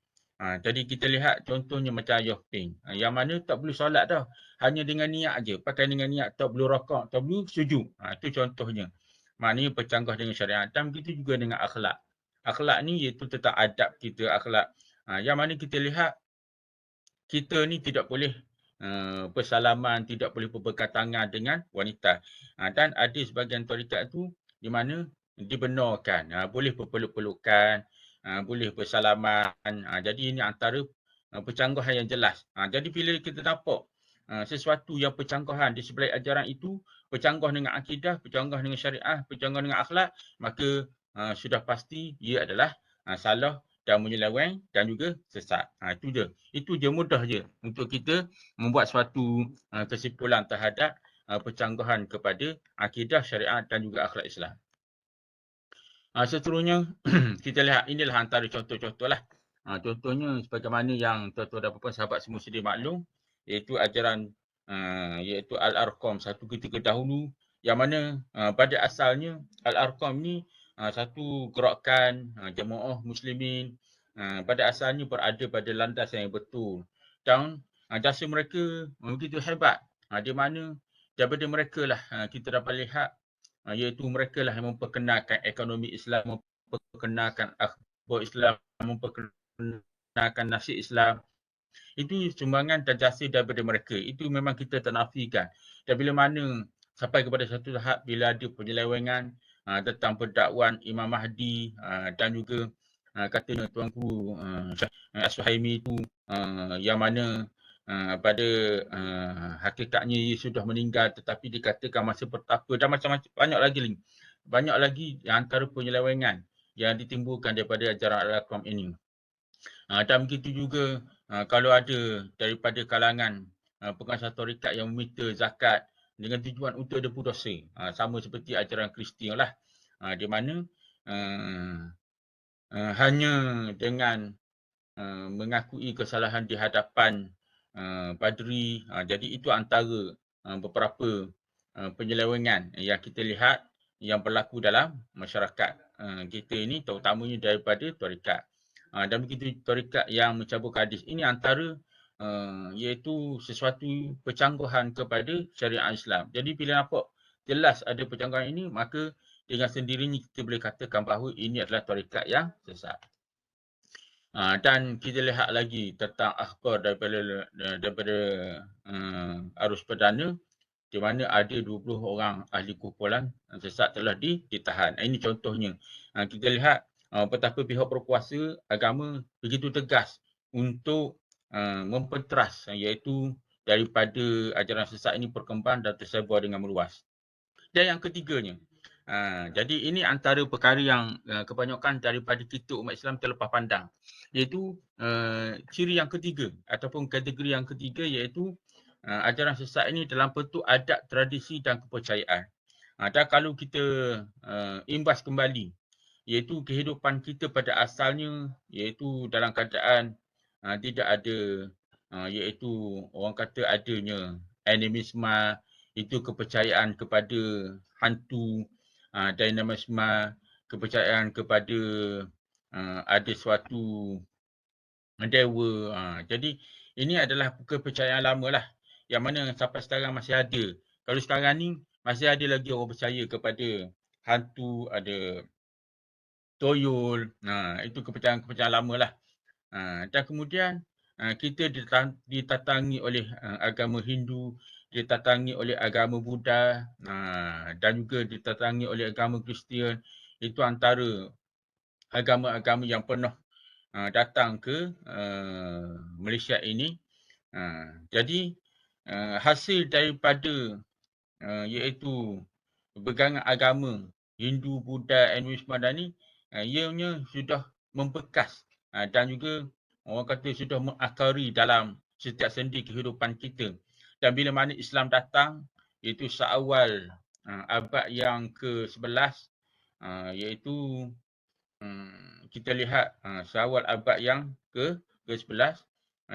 Jadi kita lihat contohnya macam Ayah Ping. Yang mana tak perlu solat dah. Hanya dengan niat aja. Pakai dengan niat tak perlu rakaat, tak perlu sujud. Itu contohnya. Maknanya bercanggah dengan syariat. Dan begitu juga dengan akhlak. Akhlak ni iaitu tentang adab kita, akhlak. Yang mana kita lihat kita ni tidak boleh bersalaman, tidak boleh berpegang tangan dengan wanita. Dan ada sebahagian tarikat tu di mana dibenarkan. Boleh berpeluk-pelukan, boleh bersalaman. Jadi ini antara percanggahan yang jelas. Jadi bila kita nampak sesuatu yang percanggahan di sebelah ajaran itu, bercanggah dengan akidah, bercanggah dengan syariah, bercanggah dengan akhlak, maka sudah pasti ia adalah salah dan menyeleweng dan juga sesat. Itu je mudah je untuk kita membuat suatu kesimpulan terhadap percanggahan kepada akidah, syariat dan juga akhlak Islam. Seterusnya kita lihat inilah antara contoh-contoh lah. Contohnya sebagaimana yang tuan-tuan dan puan sahabat semua sedia maklum, iaitu ajaran iaitu Al-Arqam satu ketika dahulu, yang mana pada asalnya Al-Arqam ni satu gerakan jemaah muslimin pada asalnya berada pada landasan yang betul. Dan jasa mereka begitu hebat. Di mana daripada mereka lah kita dapat lihat iaitu mereka lah yang memperkenalkan ekonomi Islam, memperkenalkan akhbar Islam, memperkenalkan nasib Islam. Itu sumbangan dan jasa daripada mereka. Itu memang kita tak nafikan. Dan bila mana sampai kepada satu tahap bila ada penyelewengan tentang pendakwaan Imam Mahdi dan juga katanya Tuan Guru As-Suhaimi itu yang mana pada hakikatnya ia sudah meninggal tetapi dikatakan masih bertapa dan macam-macam banyak lagi antara penyelewengan yang ditimbulkan daripada ajaran Al-Arqam ini. Dan begitu juga kalau ada daripada kalangan penguasa tarekat yang meminta zakat dengan tujuan untuk depu dosa. Sama seperti ajaran Kristian lah. Di mana hanya dengan mengakui kesalahan di hadapan padri. Jadi itu antara beberapa penyelewengan yang kita lihat yang berlaku dalam masyarakat kita ini, terutamanya daripada tarekat. Dan begitu tarekat yang mencabut hadis ini antara iaitu sesuatu percanggahan kepada syariat Islam. Jadi bila nampak jelas ada percanggahan ini, maka dengan sendirinya kita boleh katakan bahawa ini adalah tarekat yang sesat. Dan kita lihat lagi tentang akhbar daripada arus perdana, di mana ada 20 orang ahli kumpulan sesat telah ditahan. Ini contohnya. Kita lihat betapa pihak berkuasa agama begitu tegas untuk memperteras, iaitu daripada ajaran sesat ini berkembang dan tersebar dengan meluas. Dan yang ketiganya, jadi ini antara perkara yang kebanyakan daripada kita umat Islam terlepas pandang, iaitu ciri yang ketiga ataupun kategori yang ketiga, iaitu ajaran sesat ini dalam bentuk adat, tradisi dan kepercayaan. Dan kalau kita imbas kembali, iaitu kehidupan kita pada asalnya, iaitu dalam keadaan tidak ada, iaitu orang kata adanya animisme, itu kepercayaan kepada hantu, dinamisme, kepercayaan kepada ada suatu dewa. Jadi ini adalah kepercayaan lama lah, yang mana sampai sekarang masih ada. Kalau sekarang ni masih ada lagi orang percaya kepada hantu, ada toyol. Itu kepercayaan-kepercayaan lama lah. Dan kemudian kita ditatangi oleh agama Hindu, ditatangi oleh agama Buddha, dan juga ditatangi oleh agama Kristian. Itu antara agama-agama yang pernah datang ke Malaysia ini. Jadi hasil daripada iaitu pegangan agama Hindu, Buddha, Hinduisme dan ni, ianya sudah membekas dan juga orang kata sudah mengakari dalam setiap sendi kehidupan kita. Dan bila mana Islam datang, iaitu seawal abad yang ke-11, iaitu kita lihat seawal abad yang ke-11,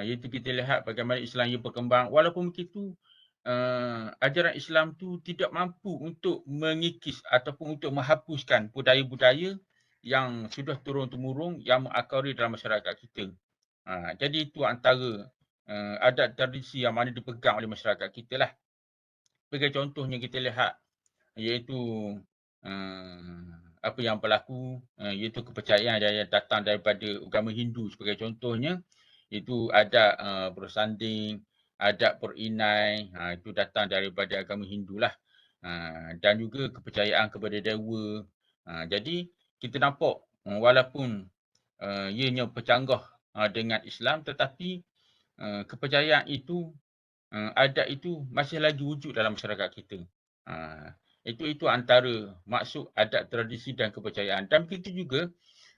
iaitu kita lihat bagaimana Islam ia berkembang. Walaupun begitu, ajaran Islam tu tidak mampu untuk mengikis ataupun untuk menghapuskan budaya-budaya yang sudah turun-temurun yang mengakari dalam masyarakat kita. Jadi itu antara adat tradisi yang mana dipegang oleh masyarakat kita lah. Sebagai contohnya kita lihat, iaitu apa yang berlaku, iaitu kepercayaan yang datang daripada agama Hindu sebagai contohnya, itu adat bersanding, adat berinai, itu datang daripada agama Hindu lah. Dan juga kepercayaan kepada dewa. Jadi kita nampak walaupun ianya bercanggah dengan Islam, tetapi kepercayaan itu, adat itu masih lagi wujud dalam masyarakat kita. Itu antara maksud adat, tradisi dan kepercayaan. Dan begitu juga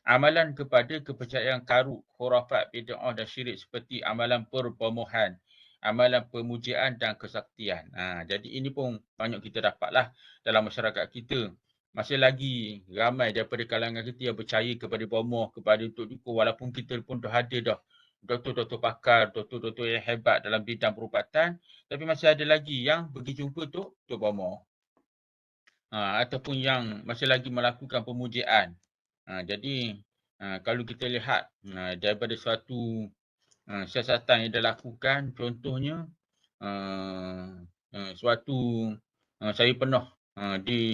amalan kepada kepercayaan karut, khurafat, bid'ah dan syirik seperti amalan perpemohan, amalan pemujaan dan kesaktian. Jadi ini pun banyak kita dapatlah dalam masyarakat kita. Masih lagi ramai daripada kalangan kita yang percaya kepada pomoh, kepada tok-tok, walaupun kita pun dah ada dah doktor-doktor pakar, doktor-doktor yang hebat dalam bidang perubatan, tapi masih ada lagi yang pergi jumpa tok pomoh. Ataupun yang masih lagi melakukan pemujaan. Jadi kalau kita lihat daripada suatu siasatan yang dilakukan, contohnya suatu saya pernah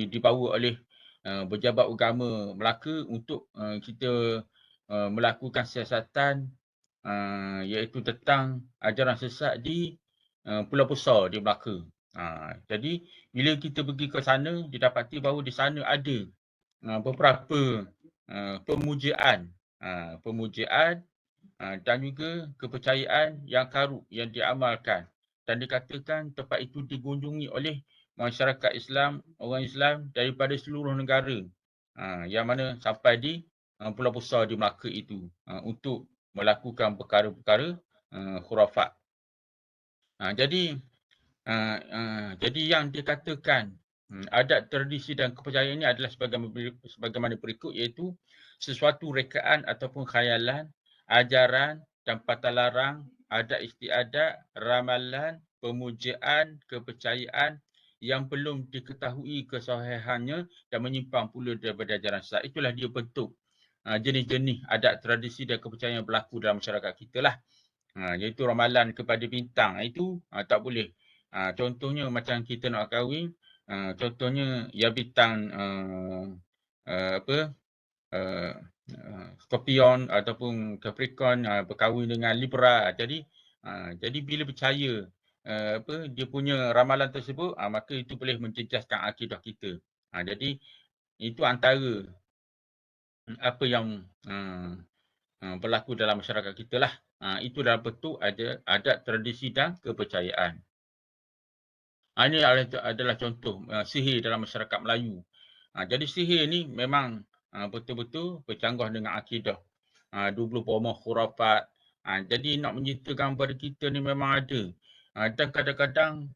dibawa oleh pejabat agama Melaka untuk kita melakukan siasatan iaitu tentang ajaran sesat di Pulau Besar di Melaka. Jadi bila kita pergi ke sana, didapati bahawa di sana ada beberapa pemujaan dan juga kepercayaan yang karut yang diamalkan, dan dikatakan tempat itu dikunjungi oleh masyarakat Islam, orang Islam daripada seluruh negara, yang mana sampai di Pulau Besar di Melaka itu untuk melakukan perkara-perkara khurafat. Jadi yang dikatakan adat, tradisi dan kepercayaan ini adalah sebagaimana berikut, iaitu sesuatu rekaan ataupun khayalan, ajaran dan patalarang, adat istiadat, ramalan, pemujaan, kepercayaan yang belum diketahui kesahihannya dan menyimpang pula daripada ajaran sesat. Itulah dia bentuk jenis-jenis adat, tradisi dan kepercayaan yang berlaku dalam masyarakat kita lah. Iaitu ramalan kepada bintang, itu tak boleh. Contohnya macam kita nak kahwin, contohnya ya bintang Scorpion ataupun Capricorn berkahwin dengan Libra. Jadi bila percaya dia punya ramalan tersebut, maka itu boleh mencecahkan akidah kita. Jadi itu antara apa yang berlaku dalam masyarakat kita lah. Itu dalam bentuk adat, tradisi dan kepercayaan. Ini adalah contoh sihir dalam masyarakat Melayu. Jadi sihir ni memang betul-betul bercanggah dengan akidah. 20 pokok khurafat. Jadi nak menceritakan kepada kita ni memang ada. Dan kadang-kadang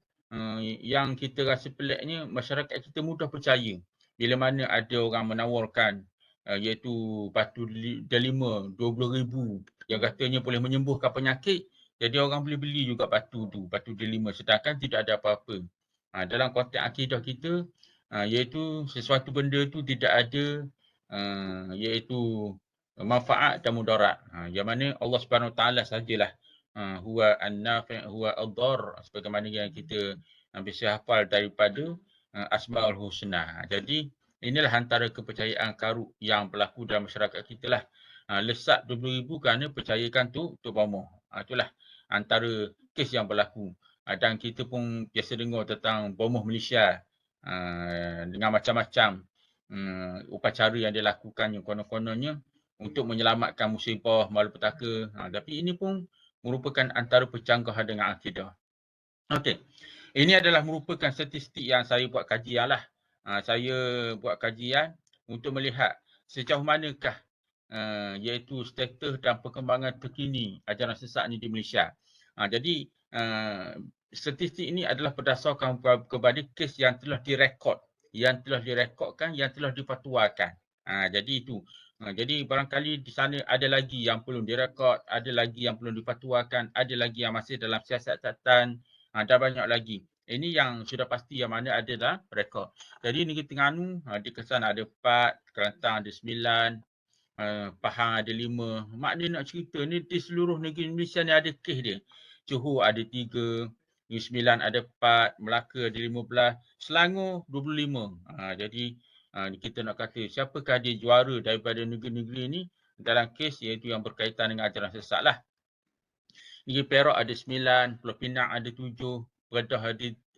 yang kita rasa peliknya, masyarakat kita mudah percaya. Bila mana ada orang menawarkan iaitu batu delima 20,000 yang katanya boleh menyembuhkan penyakit, jadi orang boleh beli juga batu tu, batu delima, sedangkan tidak ada apa-apa. Dalam konteks akidah kita, iaitu sesuatu benda tu tidak ada iaitu manfaat dan mudarat. Yang mana Allah Subhanahu Taala sajalah huwa an-nafi' huwa ad-dar, sebagaimana yang kita biasa hafal daripada Asmaul Husna. Jadi inilah antara kepercayaan karut yang berlaku dalam masyarakat kita lah. Lesak 20,000 kerana percayakan tu bomoh. Itulah antara kes yang berlaku. Dan kita pun biasa dengar tentang bomoh Malaysia dengan macam-macam upacara yang dilakukannya konon-kononnya untuk menyelamatkan musibah malapetaka. Tapi ini pun merupakan antara percanggahan dengan akidah. Okey. Ini adalah merupakan statistik yang saya buat kajian lah. Saya buat kajian untuk melihat sejauh manakah iaitu status dan perkembangan terkini ajaran sesat ni di Malaysia. Jadi statistik ini adalah berdasarkan kepada kes yang telah direkod, yang telah direkodkan, yang telah dipatuakan. Jadi itu. Jadi barangkali di sana ada lagi yang belum direkod, ada lagi yang belum dipatuakan, ada lagi yang masih dalam siasatan, dan banyak lagi. Ini yang sudah pasti yang mana ada dalam rekod. Jadi Negeri Terengganu di Kesan ada 4, Kelantan ada 9, Pahang ada 5. Maknanya nak cerita ni di seluruh negeri Malaysia ni ada kes dia. Johor ada 3, Negeri Sembilan ada 4, Melaka ada 15, Selangor 25. Jadi kita nak kata siapakah dia juara daripada negeri-negeri ni dalam kes iaitu yang berkaitan dengan ajaran sesat lah. Negeri Perak ada 9, Pulau Pinang ada 7, Kedah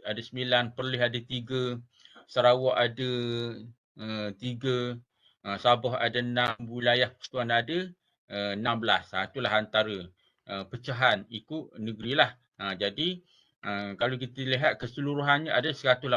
ada 9, Perlis ada 3, Sarawak ada 3, Sabah ada 6, wilayah Persekutuan ada 16. Itulah antara pecahan ikut negeri lah. Jadi kalau kita lihat keseluruhannya ada 118.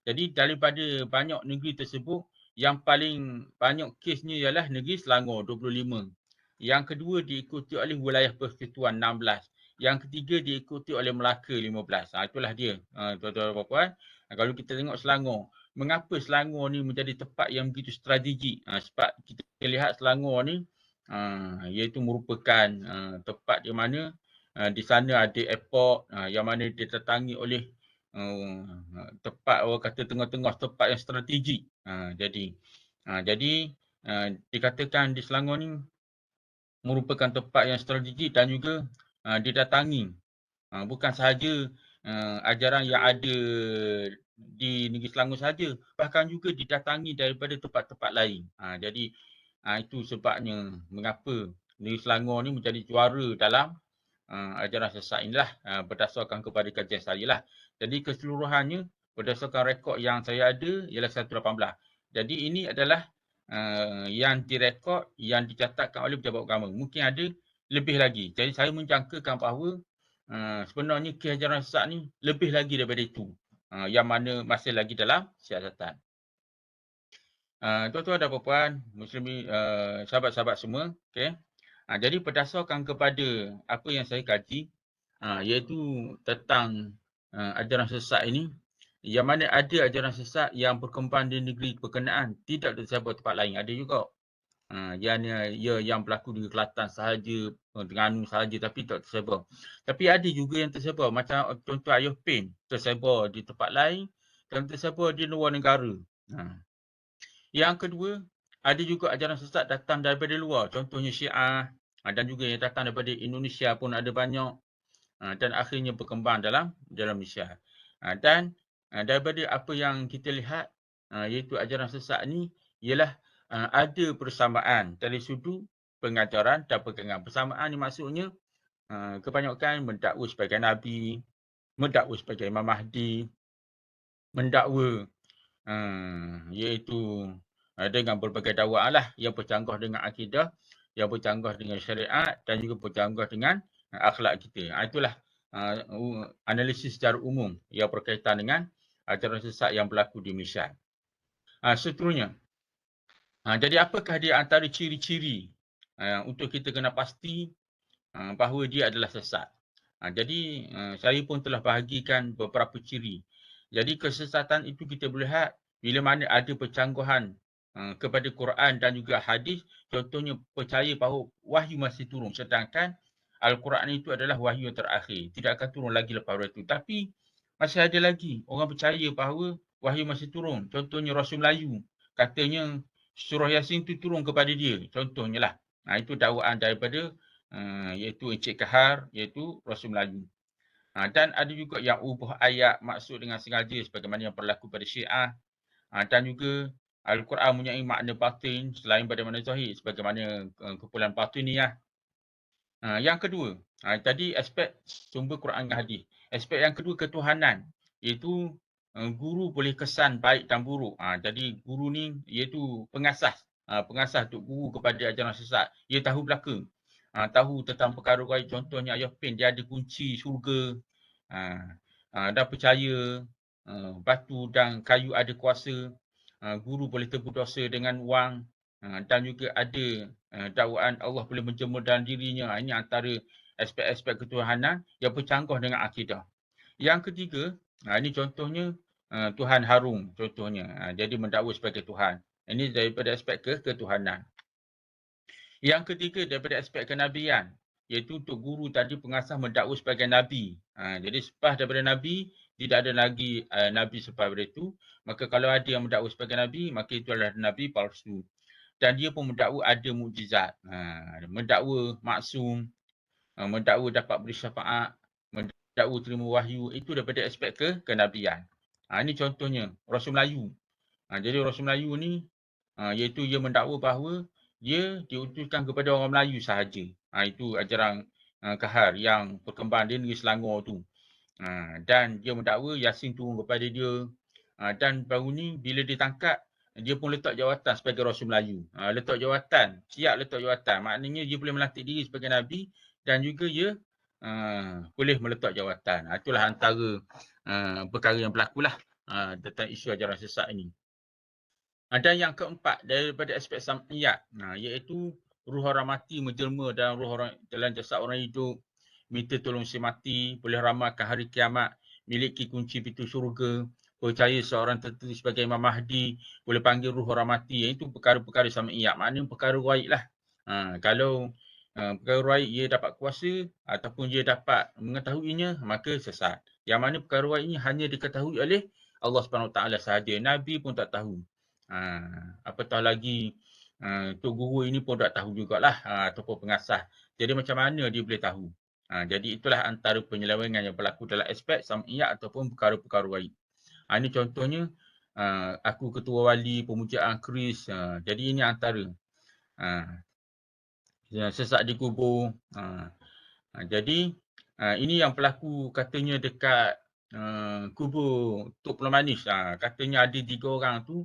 Jadi daripada banyak negeri tersebut, yang paling banyak kesnya ialah negeri Selangor 25. Yang kedua diikuti oleh wilayah Persekutuan 16. Yang ketiga diikuti oleh Melaka 15. Itulah dia tuan-tuan dan puan-puan. Kalau kita tengok Selangor, mengapa Selangor ni menjadi tempat yang begitu strategik? Sebab kita lihat Selangor ni iaitu merupakan tempat di mana di sana ada airport yang mana ditetangi oleh tempat orang kata tengah-tengah tempat yang strategik. Jadi dikatakan di Selangor ni merupakan tempat yang strategik dan juga didatangi. Bukan sahaja ajaran yang ada di negeri Selangor saja, bahkan juga didatangi daripada tempat-tempat lain. Jadi itu sebabnya mengapa negeri Selangor ni menjadi juara dalam ajaran sesat inilah berdasarkan kepada kajian saya lah. Jadi keseluruhannya berdasarkan rekod yang saya ada ialah 118. Jadi ini adalah yang direkod, yang dicatatkan oleh pejabat agama. Mungkin ada lebih lagi. Jadi saya menjangkakan bahawa sebenarnya kes ajaran sesat ni lebih lagi daripada itu. Yang mana masih lagi dalam siasatan. Tuan-tuan dan puan-puan, Muslimi, sahabat-sahabat semua, okay. Jadi berdasarkan kepada apa yang saya kaji, iaitu tentang ajaran sesat ini, yang mana ada ajaran sesat yang berkembang di negeri berkenaan tidak tersebar tempat lain. Ada juga. Yang berlaku di Kelantan sahaja, Terengganu sahaja tapi tak tersebar. Tapi ada juga yang tersebar. Macam contoh Ayuh Pin tersebar di tempat lain dan tersebar di luar negara. Yang kedua, ada juga ajaran sesat datang daripada luar. Contohnya Syiah dan juga yang datang daripada Indonesia pun ada banyak. Dan akhirnya berkembang dalam Malaysia. Dan daripada apa yang kita lihat, iaitu ajaran sesat ni ialah ada persamaan dari sudut pengajaran dan pegangan. Persamaan ni maksudnya kebanyakan mendakwa sebagai Nabi, mendakwa sebagai Imam Mahdi, mendakwa iaitu dengan berbagai dakwaan lah yang bercanggah dengan akidah, yang bercanggah dengan syariat dan juga bercanggah dengan akhlak kita. Itulah analisis secara umum yang berkaitan dengan ajaran sesat yang berlaku di Malaysia. Seterusnya, jadi apakah dia antara ciri-ciri untuk kita kena pasti bahawa dia adalah sesat? Jadi saya pun telah bahagikan beberapa ciri. Jadi kesesatan itu kita boleh lihat bila mana ada percanggahan kepada Quran dan juga hadis. Contohnya percaya bahawa wahyu masih turun, sedangkan Al-Quran itu adalah wahyu yang terakhir. Tidak akan turun lagi lepas itu. Tapi masih ada lagi orang percaya bahawa wahyu masih turun. Contohnya Rasul Melayu. Katanya surah Yasin itu turun kepada dia. Contohnya lah. Itu dakwaan daripada iaitu Encik Kahar, iaitu Rasul Melayu. Dan ada juga yang ubah ayat maksud dengan sengaja sebagaimana yang berlaku pada Syiah. Dan juga Al-Quran mempunyai makna batin selain pada makna zahir sebagaimana kumpulan Batiniyah. Yang kedua, tadi aspek sumber Quran dan hadis. Aspek yang kedua ketuhanan, iaitu guru boleh kesan baik dan buruk. Jadi guru ni iaitu pengasas. Pengasas untuk guru kepada ajaran sesat. Ia tahu belaka. Tahu tentang perkara gaib. Contohnya Ayuh Pin, dia ada kunci syurga. Dan percaya batu dan kayu ada kuasa. Guru boleh tebus dosa dengan wang. Dan juga ada dakwaan Allah boleh menjemur dalam dirinya. Ini antara aspek-aspek ketuhanan yang bercanggah dengan akidah. Yang ketiga, ini contohnya Tuhan Harum contohnya. Jadi mendakwa sebagai Tuhan. Ini daripada aspek ketuhanan. Yang ketiga daripada aspek kenabian, iaitu untuk guru tadi pengasas mendakwa sebagai Nabi. Jadi selepas daripada Nabi, tidak ada lagi Nabi selepas daripada itu. Maka kalau ada yang mendakwa sebagai Nabi, maka itu adalah Nabi palsu. Dan dia pun mendakwa ada mukjizat. Mendakwa maksum, mendakwa dapat beri syafaat, mendakwa terima wahyu. Itu daripada aspek kenabian. Ini contohnya Rasul Melayu. Jadi Rasul Melayu ni iaitu ia mendakwa bahawa dia diutuskan kepada orang Melayu sahaja. Itu ajaran Kahar yang berkembang di negeri Selangor tu. Dan dia mendakwa Yasin turun kepada dia. Dan baru ni bila ditangkap, dia pun letak jawatan sebagai Rasul Melayu. Letak jawatan, siap letak jawatan. Maknanya dia boleh melantik diri sebagai Nabi dan juga dia boleh meletak jawatan. Itulah antara perkara yang berlaku lah tentang isu ajaran sesat ini. Dan yang keempat daripada aspek sam'iyat, iaitu ruh orang mati menjelma dalam dalam jasad orang hidup, minta tolong si mati, boleh ramalkan hari kiamat, miliki kunci pintu syurga, percaya seorang tertentu sebagai Imam Mahdi, boleh panggil ruh orang mati. Itu perkara-perkara sam'iyat, maknanya perkara gaib lah. Kalau perkara gaib ia dapat kuasa ataupun dia dapat mengetahuinya, maka sesat. Yang mana perkara gaib ini hanya diketahui oleh Allah SWT sahaja. Nabi pun tak tahu. Apatah lagi Tok Guru ini pun tak tahu jugalah ataupun pengasas. Jadi macam mana dia boleh tahu? Jadi itulah antara penyelewengan yang berlaku dalam aspek sam'iyat ataupun perkara-perkara gaib. Ini contohnya aku ketua wali pemujaan keris. Jadi ini antara sesat di kubur. Jadi ini yang berlaku katanya dekat kubur Tok Pulau Manis. Katanya ada 3 orang tu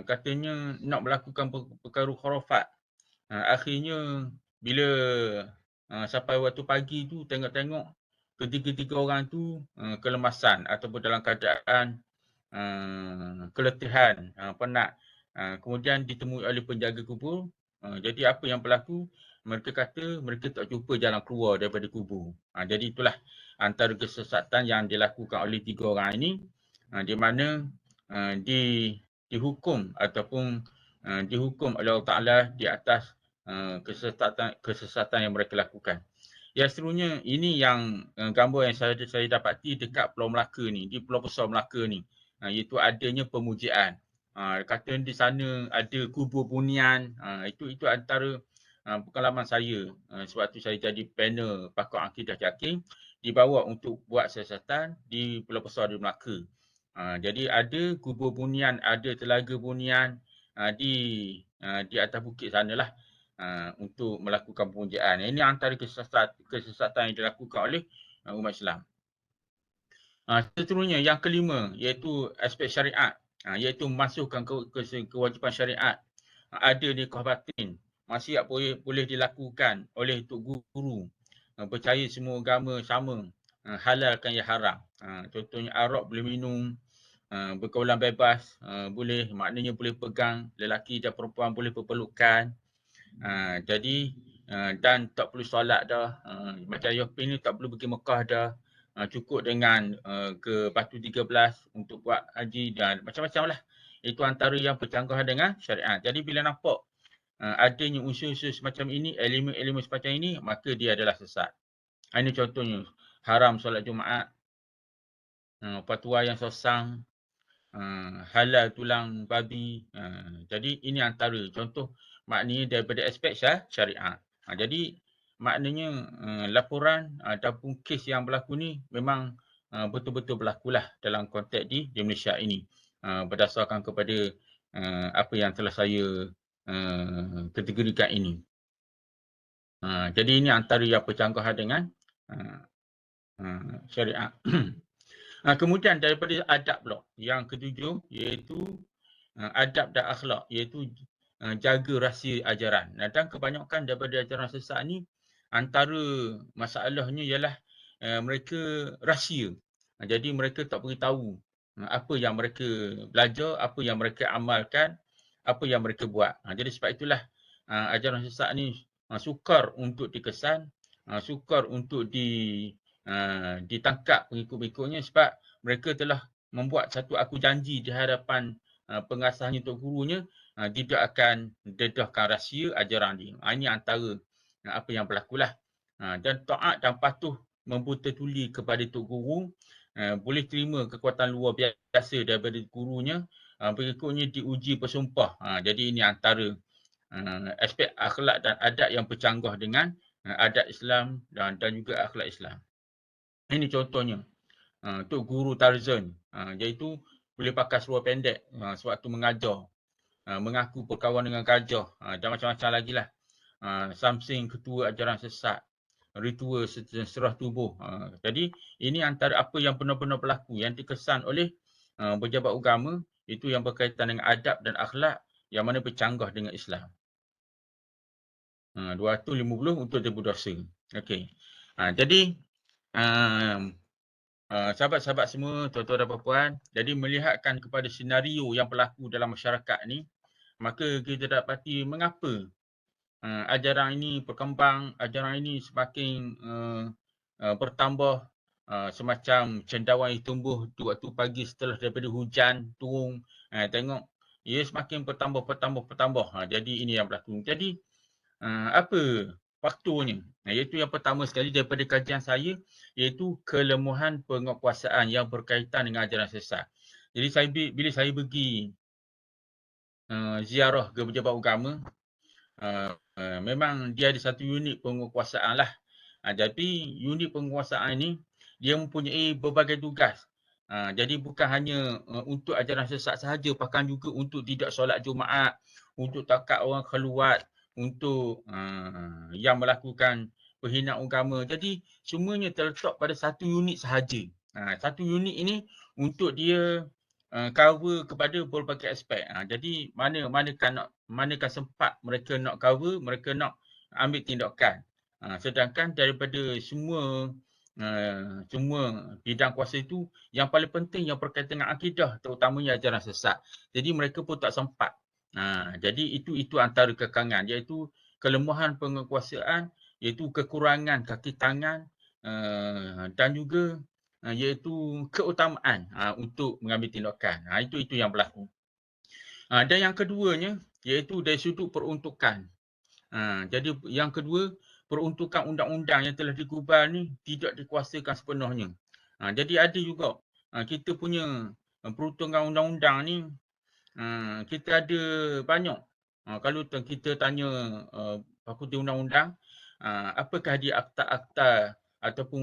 katanya nak melakukan perkara khurafat. Akhirnya bila sampai waktu pagi tu tengok-tengok ketiga-tiga orang tu kelemasan ataupun dalam keadaan keletihan, penat. Kemudian ditemui oleh penjaga kubur Jadi apa yang berlaku, mereka kata mereka tak jumpa jalan keluar daripada kubur. Jadi itulah antara kesesatan yang dilakukan oleh 3 orang ini, di mana dihukum ataupun dihukum oleh Allah Ta'ala di atas kesesatan yang mereka lakukan. Ya, seterusnya ini yang gambar yang saya dapati dekat Pulau Melaka ni, di Pulau Besar Melaka ni, iaitu adanya pemujaan. Kata di sana ada kubur bunian, itu antara pengalaman saya sebab tu saya jadi panel pakar akidah yakin dibawa untuk buat siasatan di Pulau Besar di Melaka. Jadi ada kubur bunian, ada telaga bunian di atas bukit sanalah untuk melakukan pemujaan. Ini antara kesesatan yang dilakukan oleh umat Islam. Seterusnya yang kelima iaitu aspek syariat, iaitu memasukkan kewajipan syariat. Ada nikah batin, masih boleh dilakukan oleh tok guru. Percaya semua agama sama, halalkan yang haram. Contohnya Arab boleh minum, berkaulan bebas, boleh, maknanya boleh pegang, lelaki dan perempuan boleh berpelukan. Jadi dan tak perlu solat dah, macam Yopin ni tak perlu pergi Mekah dah. Cukup dengan ke Batu 13 untuk buat haji dan macam-macam lah. Itu antara yang bercanggah dengan syariat. Jadi bila nampak adanya unsur-unsur semacam ini, elemen-elemen semacam ini, maka dia adalah sesat. Ini contohnya, haram solat Jumaat, fatwa yang sosang, halal tulang babi. Jadi ini antara contoh maknanya daripada aspek syariat. Jadi maknanya laporan ataupun kes yang berlaku ni memang betul-betul berlakulah dalam konteks di Malaysia ini, berdasarkan kepada apa yang telah saya kategorikan ini. Jadi ini antara yang bercanggahan dengan syariat. Kemudian daripada adab pula, yang ketujuh iaitu adab dan akhlak, iaitu jaga rahsia ajaran. Dan kebanyakan daripada ajaran sesat ni, antara masalahnya ialah mereka rahsia. Jadi mereka tak beritahu apa yang mereka belajar, apa yang mereka amalkan, apa yang mereka buat. Jadi sebab itulah ajaran sesat ni sukar untuk dikesan, sukar untuk ditangkap pengikut-pengikutnya sebab mereka telah membuat satu aku janji di hadapan pengasasnya untuk gurunya, tidak akan dedahkan rahsia ajaran dia. Ini antara apa yang berlakulah. Dan taat dan patuh membuta tuli kepada tok guru, boleh terima kekuatan luar biasa daripada gurunya, pengikutnya diuji bersumpah. Jadi ini antara aspek akhlak dan adat yang bercanggah dengan adat Islam dan juga akhlak Islam. Ini contohnya, Tok Guru Tarzan, iaitu boleh pakai seluar pendek sewaktu mengajar, mengaku berkawan dengan gajah dan macam-macam lagi lah. Samsing ketua ajaran sesat, ritual serah tubuh. Jadi ini antara apa yang benar-benar berlaku yang dikesan oleh pejabat agama, itu yang berkaitan dengan adab dan akhlak yang mana bercanggah dengan Islam. 250 untuk debu dosa. Okey. Jadi sahabat-sahabat semua, tuan-tuan dan puan-puan, jadi melihatkan kepada senario yang berlaku dalam masyarakat ni, maka kita dapati mengapa ajaran ini berkembang, ajaran ini semakin bertambah, semacam cendawan yang tumbuh waktu pagi setelah daripada hujan turun. Tengok, ia semakin bertambah. Jadi ini yang berlaku. Jadi apa faktornya? Iaitu yang pertama sekali daripada kajian saya, iaitu kelemahan penguatkuasaan yang berkaitan dengan ajaran sesat. Jadi bila saya pergi ziarah ke pejabat agama, memang dia ada satu unit penguatkuasaan lah. Jadi unit penguatkuasaan ini dia mempunyai berbagai tugas. Jadi bukan hanya untuk ajaran sesat sahaja, bahkan juga untuk tidak solat Jumaat, untuk takat orang keluar, untuk yang melakukan penghinaan agama. Jadi semuanya terletak pada satu unit sahaja. Satu unit ini untuk dia cover kepada berbagai aspek. Jadi manakah sempat mereka nak cover, mereka nak ambil tindakan. Sedangkan daripada semua bidang kuasa itu, yang paling penting yang berkaitan dengan akidah, terutamanya ajaran sesat. Jadi mereka pun tak sempat Jadi itu antara kekangan, iaitu kelemahan penguasaan, iaitu kekurangan kaki tangan dan juga iaitu keutamaan untuk mengambil tindakan. Itu yang berlaku. Dan yang keduanya iaitu dari sudut peruntukan. Jadi yang kedua, peruntukan undang-undang yang telah digubal ni tidak dikuasakan sepenuhnya. Jadi ada juga kita punya peruntukan undang-undang ni, kita ada banyak. Kalau kita tanya Fakulti Undang-Undang, apakah dia akta-akta ataupun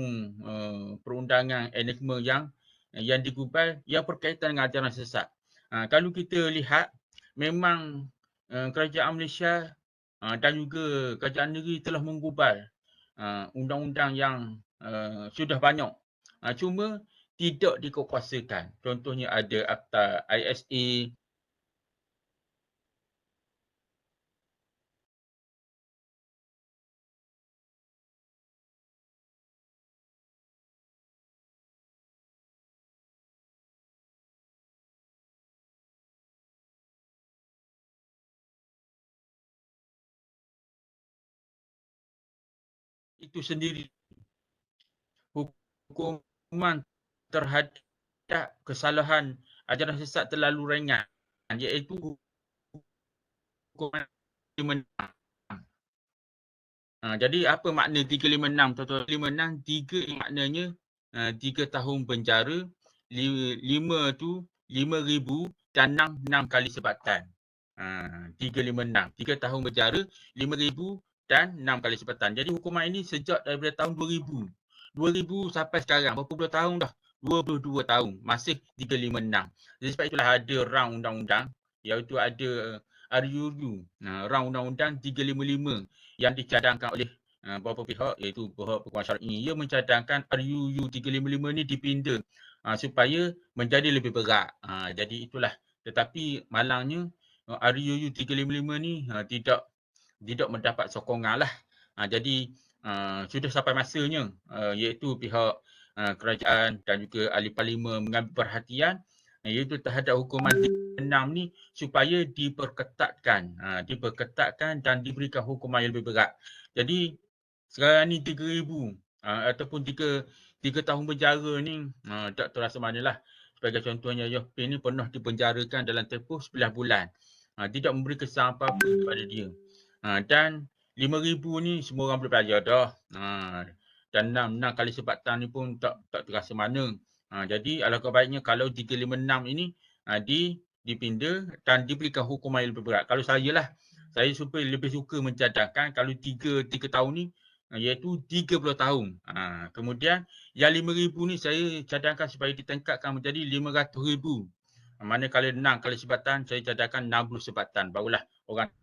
perundangan enigma yang digubal yang berkaitan dengan ajaran sesat. Kalau kita lihat, memang kerajaan Malaysia dan juga kerajaan negeri telah menggubal undang-undang yang sudah banyak. Cuma tidak dikuasakan. Contohnya ada akta ISA, itu sendiri hukuman terhadap kesalahan ajaran sesat terlalu ringan, iaitu hukuman 356. Jadi apa makna 356? Tuan-tuan, 356, 3 maknanya 3 tahun penjara, 5 tu 5,000 dan 6 kali sebatan. 356, 3 tahun penjara, 5,000 dan 6 kali sebatan. Jadi hukuman ini sejak daripada tahun 2000. 2000 sampai sekarang, berapa puluh tahun dah? 22 tahun, masih 356. Jadi sebab itulah ada rang undang-undang, iaitu ada RUU, rang undang-undang 355 yang dicadangkan oleh beberapa pihak, iaitu pihak Perkuasa Syar'i. Ia mencadangkan RUU 355 ni dipinda supaya menjadi lebih berat. Jadi itulah. Tetapi malangnya RUU 355 ni tidak mendapat sokongan lah. Jadi sudah sampai masanya iaitu pihak kerajaan dan juga ahli parlimen mengambil perhatian iaitu terhadap hukuman 6 ni supaya diperketatkan dan diberikan hukuman yang lebih berat. Jadi sekarang ni 3,000 ataupun 3 tahun penjara ni tak terasa manalah. Sebagai contohnya, Yohpin ni pernah dipenjarakan dalam tempoh 11 bulan. Tidak memberi kesan apa-apa kepada dia. Dan 5,000 ni semua orang boleh belajar dah. Dan 6 kali sebatan ni pun tak terasa mana. Jadi alangkah baiknya kalau 356 ini dipinda dan diberikan hukuman yang lebih berat. Kalau saya lebih suka mencadangkan kalau 3 tahun ni iaitu 30 tahun. Kemudian yang 5,000 ni saya cadangkan supaya ditingkatkan menjadi 500,000. Manakala 6 kali sebatan, saya cadangkan 60 sebatan. Barulah orang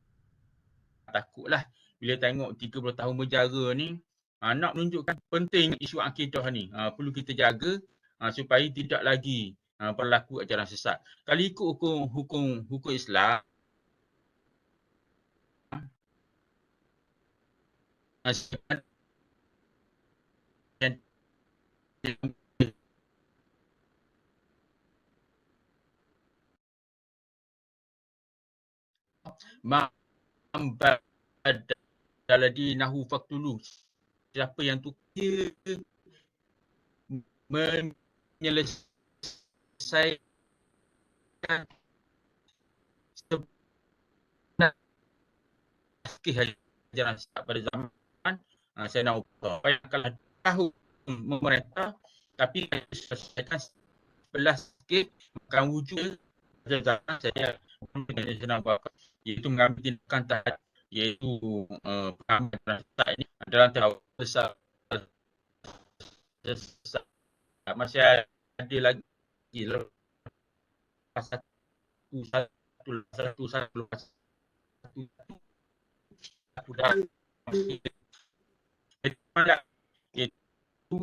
takutlah bila tengok 30 tahun penjara ni. Nak menunjukkan penting isu akidah ni. Perlu kita jaga supaya tidak lagi berlaku ajaran sesat. Kalau ikut hukum Islam, badala dinahu faktulu. Siapa yang tu menyelesaikan sebenarnya ajaran sesat pada zaman saya nak ubah. Kalau tahu memerintah tapi selesaikan sebelah sikit akan wujud zaman saya senang bakar iaitu mengambil tindakan terhadap iaitu pengambilan sesat ini dalam tahap besar sesat. Masih ada lagi lepas satu dah itu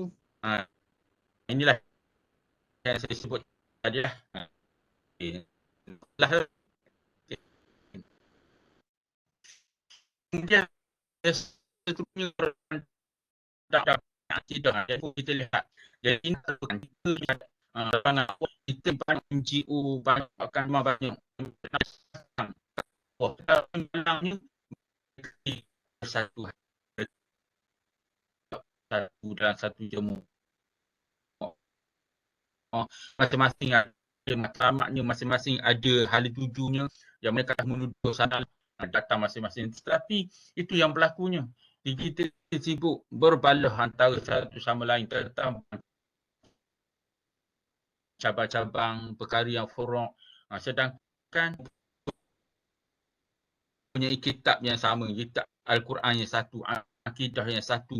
inilah yang saya sebut tadi lah. Kemudian seterusnya akidah kita lihat. Jadi kita banyak NGO banyak Tapi malangnya satu dalam satu jemur. Masing-masing ada matlamatnya, masing-masing ada hala tujunya yang mereka menuduh sana datang masing-masing. Tetapi itu yang berlakunya. Kita sibuk berbalah antara satu sama lain tentang cabang-cabang perkara yang furuk. Sedangkan punya kitab yang sama, kitab Al-Quran yang satu, akidah yang satu,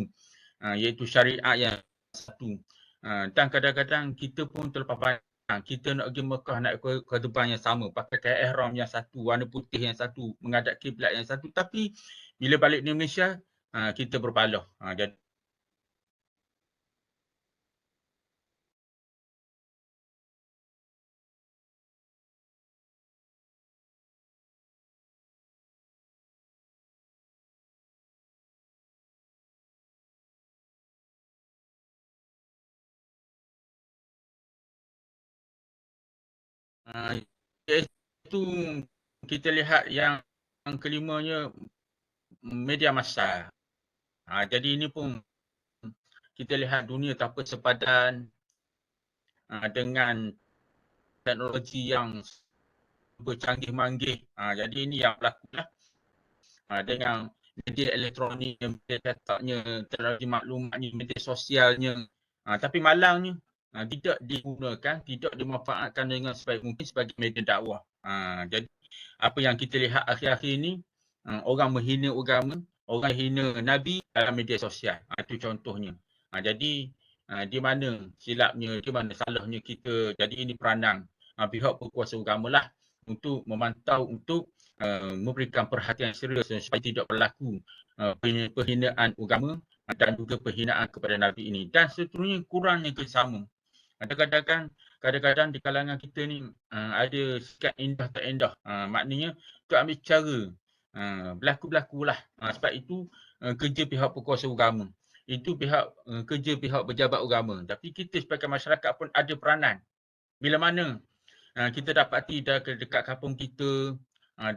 iaitu syariat yang satu. Dan kadang-kadang kita pun terlepas pandang, kita nak pergi Mekah, nak ke depan yang sama, pakai kain ihram yang satu, warna putih yang satu, menghadap kiblat yang satu. Tapi bila balik di Malaysia, kita berbalah. Jadi iaitu kita lihat yang kelimanya media massa. Jadi ini pun kita lihat dunia tanpa sepadan dengan teknologi yang bercanggih-manggih. Jadi ini yang berlaku lah. Dengan media elektronik, media cetaknya, teknologi maklumatnya, media sosialnya. Tapi malangnya tidak digunakan, tidak dimanfaatkan dengan sebaik mungkin sebagai media dakwah. Jadi apa yang kita lihat akhir-akhir ini, orang menghina agama, orang hina Nabi dalam media sosial. Itu contohnya. Jadi di mana silapnya, di mana salahnya kita. Jadi ini peranan pihak berkuasa agama lah untuk memantau, untuk memberikan perhatian serius supaya tidak berlaku penghinaan agama dan juga penghinaan kepada Nabi ini. Dan seterusnya kurangnya kerjasama. Kadang-kadang di kalangan kita ni ada sikap indah tak indah. Maknanya tu ambil cara berlaku-berlakulah. Sebab itu kerja pihak berkuasa agama. Itu kerja pihak pejabat agama. Tapi kita sebagai masyarakat pun ada peranan. Bila mana kita dapati dekat kampung kita,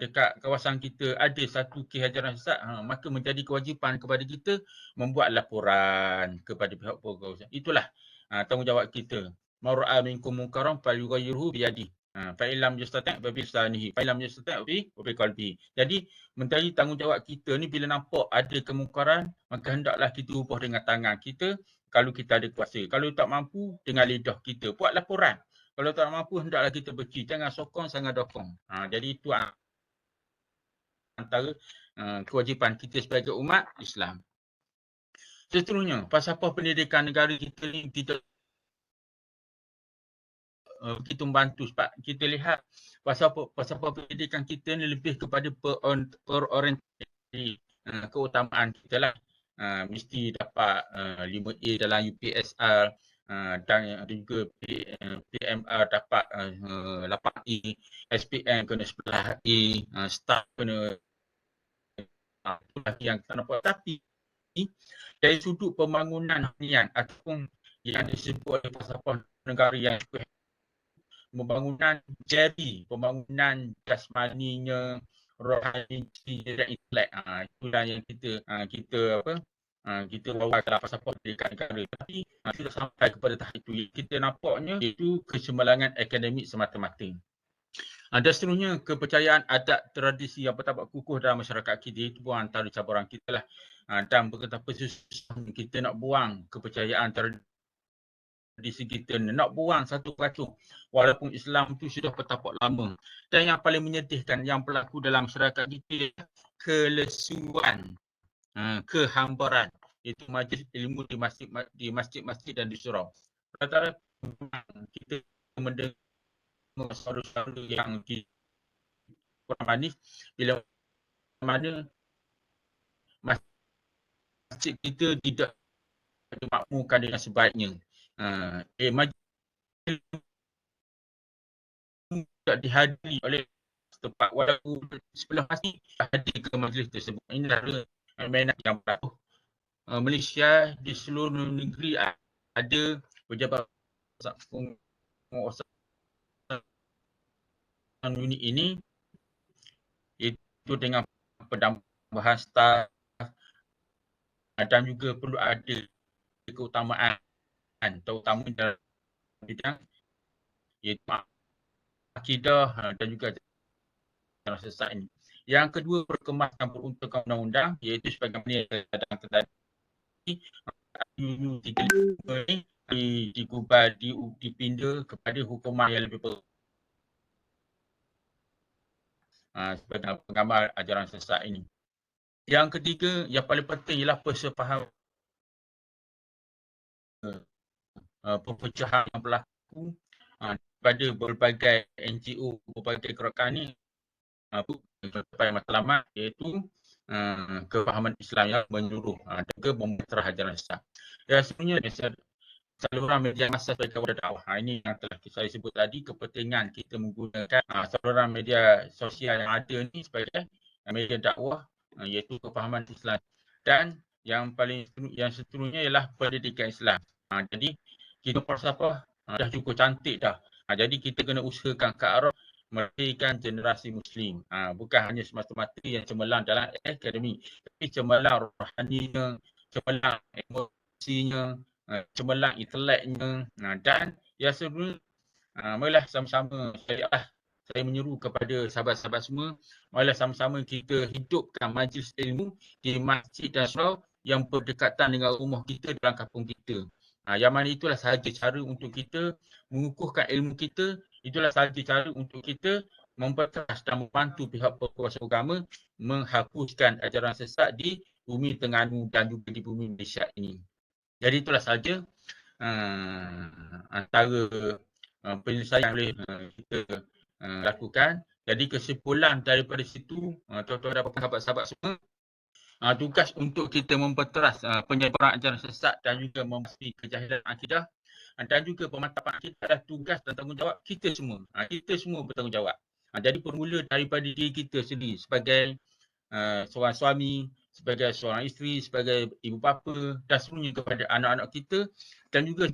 dekat kawasan kita ada satu kes ajaran sesat, maka menjadi kewajipan kepada kita membuat laporan kepada pihak berkuasa. Itulah tanggungjawab kita. Man ra'a minkum munkaran falyughayyirhu biyadihi. Fa in lam yastati' fa bi lisanihi, fa in lam yastati' fa bi qalbihi. Jadi menjadi tanggungjawab kita ni bila nampak ada kemungkaran, maka hendaklah kita ubah dengan tangan kita kalau kita ada kuasa. Kalau tak mampu, dengan lidah kita buat laporan. Kalau tak mampu, hendaklah kita benci. Jangan sokong, sangat dokong. Jadi itu antara kewajipan kita sebagai umat Islam. Seterusnya, falsafah pendidikan negara kita ni tidak begitu membantu sebab kita lihat falsafah pendidikan kita ni lebih kepada perorientasi keutamaan kita lah. Mesti dapat 5A dalam UPSR, dan juga PMR dapat 8A, SPM kena 11A, staff kena itu lagi yang kita nampak. Tapi dari sudut pembangunan hunian ataupun yang disebut oleh falsafah negara yang pembangunan pembangunan jasmaninya, rohani dan intelek. Itulah yang kita bawa dalam falsafah pendidikan negara. Tapi sudah sampai kepada tahap itu, kita nampaknya itu kecemerlangan akademik semata-mata. Dan seterusnya, kepercayaan adat tradisi yang bertapak kukuh dalam masyarakat kita itu pun antara cabaran kita lah. Dan betapa susahnya kita nak buang kepercayaan tradisi kita, nak buang satu persatu. Walaupun Islam itu sudah bertapak lama. Dan yang paling menyedihkan yang berlaku dalam masyarakat kita, kelesuan, kehambaran. Itu majlis ilmu di masjid-masjid dan di surau. Rata-rata kita mendengar suara-suara yang kurang manis bila mana masjid kita tidak dimakmurkan dengan sebaiknya. Majlis tidak dihadiri oleh tempat walaupun sebelah masjid hadir ke majlis tersebut. Ini adalah fenomena yang berlaku. Malaysia di seluruh negeri ada pejabat penguasaan unit ini, iaitu dengan penambahan staf dan juga perlu ada keutamaan terutama dalam bidang iaitu akidah dan juga ajaran sesat ini. Yang kedua, perkemasan peruntukan undang-undang iaitu sebagaimana yang tadi UU 35 ni digubal, dipinda kepada hukuman yang lebih sebagai penggambar ajaran sesat ini. Yang ketiga, yang paling penting ialah persefahaman perpecahan yang berlaku pada berbagai NGO, berbagai gerakan ini sampai matlamat iaitu kefahaman Islam yang menyeluruh dan juga memutarah ajaran sesat. Ya, sebenarnya saluran media massa sebagai wadah dakwah. Ini yang telah saya sebut tadi, kepentingan kita menggunakan saluran media sosial yang ada ni sebagai media dakwah iaitu kefahaman Islam. Dan yang seterusnya ialah pendidikan Islam. Jadi kita falsafah dah cukup cantik dah. Jadi kita kena usahakan ke arah melahirkan generasi Muslim. Bukan hanya semata-mata yang cemerlang dalam akademik, tapi cemerlang rohaninya, cemerlang emosinya, cemerlang inteleknya, dan ya sebenarnya marilah sama-sama saya menyeru kepada sahabat-sahabat semua, marilah sama-sama kita hidupkan majlis ilmu di masjid dan surau yang berdekatan dengan rumah kita dalam kampung kita. Yang mana itulah sahaja cara untuk kita mengukuhkan ilmu kita, itulah sahaja cara untuk kita memperteras dan membantu pihak berkuasa agama menghapuskan ajaran sesat di bumi Terengganu dan juga di bumi Malaysia ini. Jadi itulah sahaja antara penyelesaian yang boleh kita lakukan. Jadi kesimpulan daripada situ, tuan-tuan dan sahabat-sahabat semua, tugas untuk kita memperteras penyebaran ajaran sesat dan juga membasmi kejahilan akidah dan juga pemantapan akidah adalah tugas dan tanggungjawab kita semua. Kita semua bertanggungjawab. Jadi bermula daripada diri kita sendiri sebagai seorang suami, sebagai seorang isteri, sebagai ibu bapa dan semuanya kepada anak-anak kita dan juga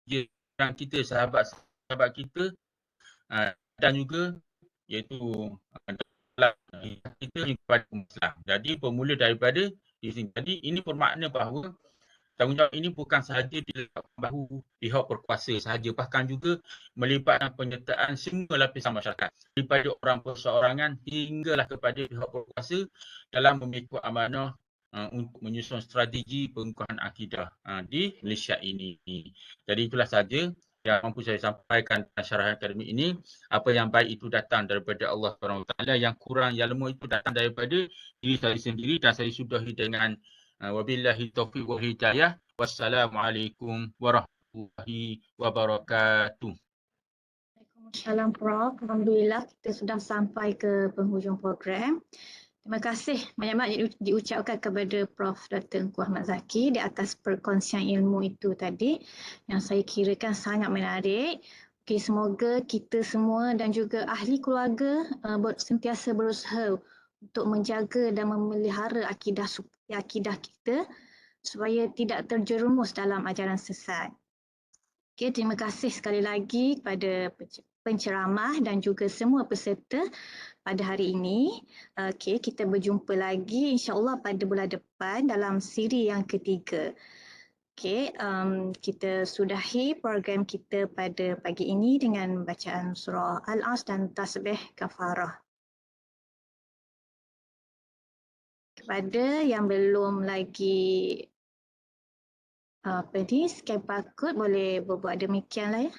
jiran kita, sahabat-sahabat kita dan juga iaitu kita kepada Islam. Jadi bermula daripada di sini. Jadi ini bermakna bahawa tanggungjawab ini bukan sahaja diletakkan bahu pihak berkuasa sahaja, bahkan juga melibatkan penyertaan semua lapisan masyarakat, daripada orang perseorangan hinggalah kepada pihak berkuasa dalam memikul amanah untuk menyusun strategi pengukuhan akidah di Malaysia ini. Jadi itulah sahaja yang mampu saya sampaikan dalam syarahan akademik ini. Apa yang baik itu datang daripada Allah SWT, yang kurang, yang lemah itu datang daripada diri saya sendiri, dan saya sudahi dengan wabillahi taufiq wal hidayah. Wassalamualaikum warahmatullahi wabarakatuh. Waalaikumsalam Prof. Alhamdulillah kita sudah sampai ke penghujung program. Terima kasih banyak-banyak diucapkan kepada Prof. Dr. Engku Ahmad Zaki di atas perkongsian ilmu itu tadi yang saya kirakan sangat menarik. Okay, semoga kita semua dan juga ahli keluarga sentiasa berusaha untuk menjaga dan memelihara akidah kita supaya tidak terjerumus dalam ajaran sesat. Okay, terima kasih sekali lagi kepada penceramah dan juga semua peserta pada hari ini. Okay, kita berjumpa lagi insya-Allah pada bulan depan dalam siri yang ketiga. Okay, kita sudahi program kita pada pagi ini dengan bacaan surah Al-As dan tasbih kafarah. Kepada yang belum lagi scan barcode boleh berbuat demikianlah ya.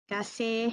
Terima kasih.